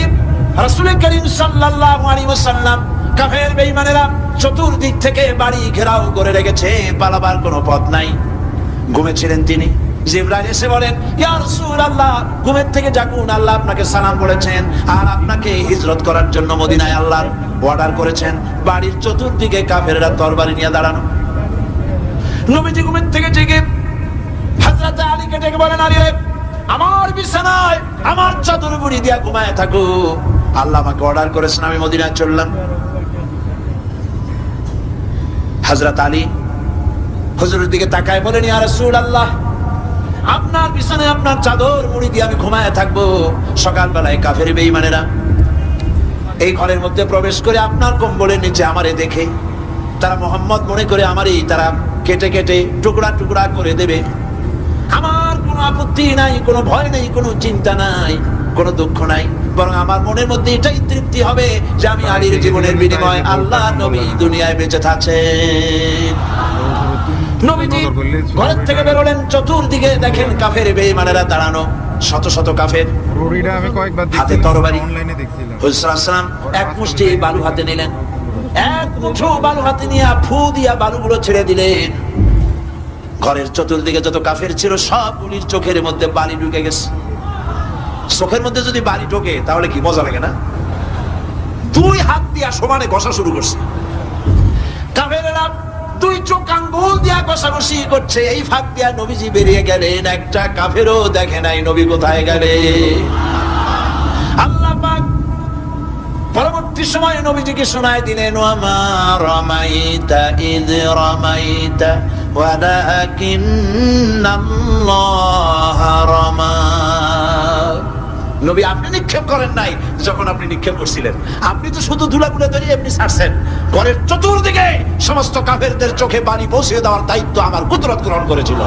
রাসূল করিম সাল্লাল্লাহু আলাইহি ওয়াসাল্লাম কাফের বেঈমানেরা চতুর্দিক থেকে বাড়ি ঘেরাও করে রেখেছে, পালাবার কোনো পথ নাই। ঘুমেছিলেন তিনি, জিবরাইল এসে বলেন, ইয়া রাসূলুল্লাহ, ঘুমের থেকে জাগুন, আল্লাহ আপনাকে সালাম বলেছেন আর আপনাকে হিজরত করার জন্য মদিনায় আল্লাহর অর্ডার করেছেন। বাড়ির চতুর্দিকে কাফেররা তরবারি নিয়ে দাঁড়ানো। নবীজি ঘুমের থেকে জেগে হযরত আলীকে ডেকে বলেন, আলী রে, আমার বিছানায় আমার চাদর মুড়ি দিয়া ঘুমায় থাকো, আল্লাহ আমাকে অর্ডার করেছেন, আমি মদিনায় চললাম। হযরত আলী হুজুরের দিকে তাকায় বলেন, ইয়া রাসূলুল্লাহ, আপনার বিছানায় আপনার চাদর মুড়ি দিয়ে আমি ঘুমায় থাকবো, সকালবেলায় কাফের বেঈমানেরা এই ঘরের মধ্যে প্রবেশ করে আপনার কম্বলের নিচে আমারে দেখে তারা মুহাম্মদ মনে করে আমারই তারা কেটে কেটে টুকরা টুকরা করে দেবে। আমার কোনো আপত্তি নাই, কোনো ভয় নেই, কোনো চিন্তা নাই, কোনো দুঃখ নাই, বরং আমার মনের মধ্যে এটাই তৃপ্তি হবে যে আমি আলীর জীবনের বিনিময়ে আল্লাহ নবী দুনিয়ায় বেঁচে থাকছেন। নবীজি ঘরের থেকে বেরোলেন, চতুর্দিকে দেখেন কাফের বেঈমানেরা দাঁড়ানো, শত শত কাফের, হাতে তরবারি। হুজুর সাল্লাল্লাহু আলাইহি ওয়াসাল্লাম এক মুষ্টি বালু হাতে নিলেন, এক মুঠো বালু হাতে নিয়ে ফু দিয়া বালুগুলো ছেড়ে দিলেন। ঘরের চতুর্দিকে যত কাফের ছিল সবগুলির চোখের মধ্যে বালি ঢুকে গেছে। চোখের মধ্যে যদি বালি ঢোকে তাহলে কি মজা লাগে না? দুই হাত দিয়া সমানে ঘষা শুরু করছে কাফেরেরা, দুই চোখ আঙ্গুল দিয়া ঘষাঘষি করছে। এই ফাঁক দিয়া নবীজি বেরিয়ে গেলেন, একটা কাফেরও দেখে নাই নবী কোথায় গেলে। আল্লাহ পাক পরবর্তী সময়ে নবীজিকে শোনায় দিলেন, ওয়ামা রামাইতা ইয রামাইতা ওয়ালাকিন্নাল্লাহ রামা। নবী, আপনি নিক্ষেপ করেন নাই যখন আপনি নিক্ষেপ করছিলেন, আপনি তো শুধু ধুলাগুলো ধরে এমনি ছাড়ছেন। ঘরের চতুর্দিকে সমস্ত কাফেরদের চোখে বালি পৌঁছে দেওয়ার দায়িত্ব আমার কুদরত গ্রহণ করেছিল।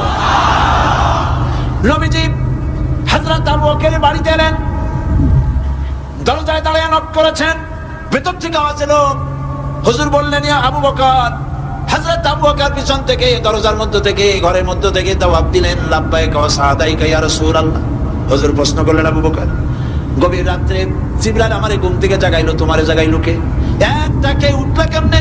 নবীজি হযরত আবু বকরের বাড়িতে এলেন, দরজায় দাঁড়িয়ে নক করেছেন, ভেতর থেকে আওয়াজ এলো। হুজুর বললেন, ইয়া আবু বকর। হযরত আবু বকর পিছন থেকে দরজার মধ্য থেকে ঘরের মধ্য থেকে জবাব দিলেন, লাব্বাইকা ওয়া সাদাইকা ইয়া রাসূলুল্লাহ। হুজুর প্রশ্ন করলেন, আবু বকর, গভীর রাত্রে জিবরাইল আমারে ঘুম থেকে জাগাইলো, তোমারে জাগাইলো কে? একটা কে উঠলা কেমনে?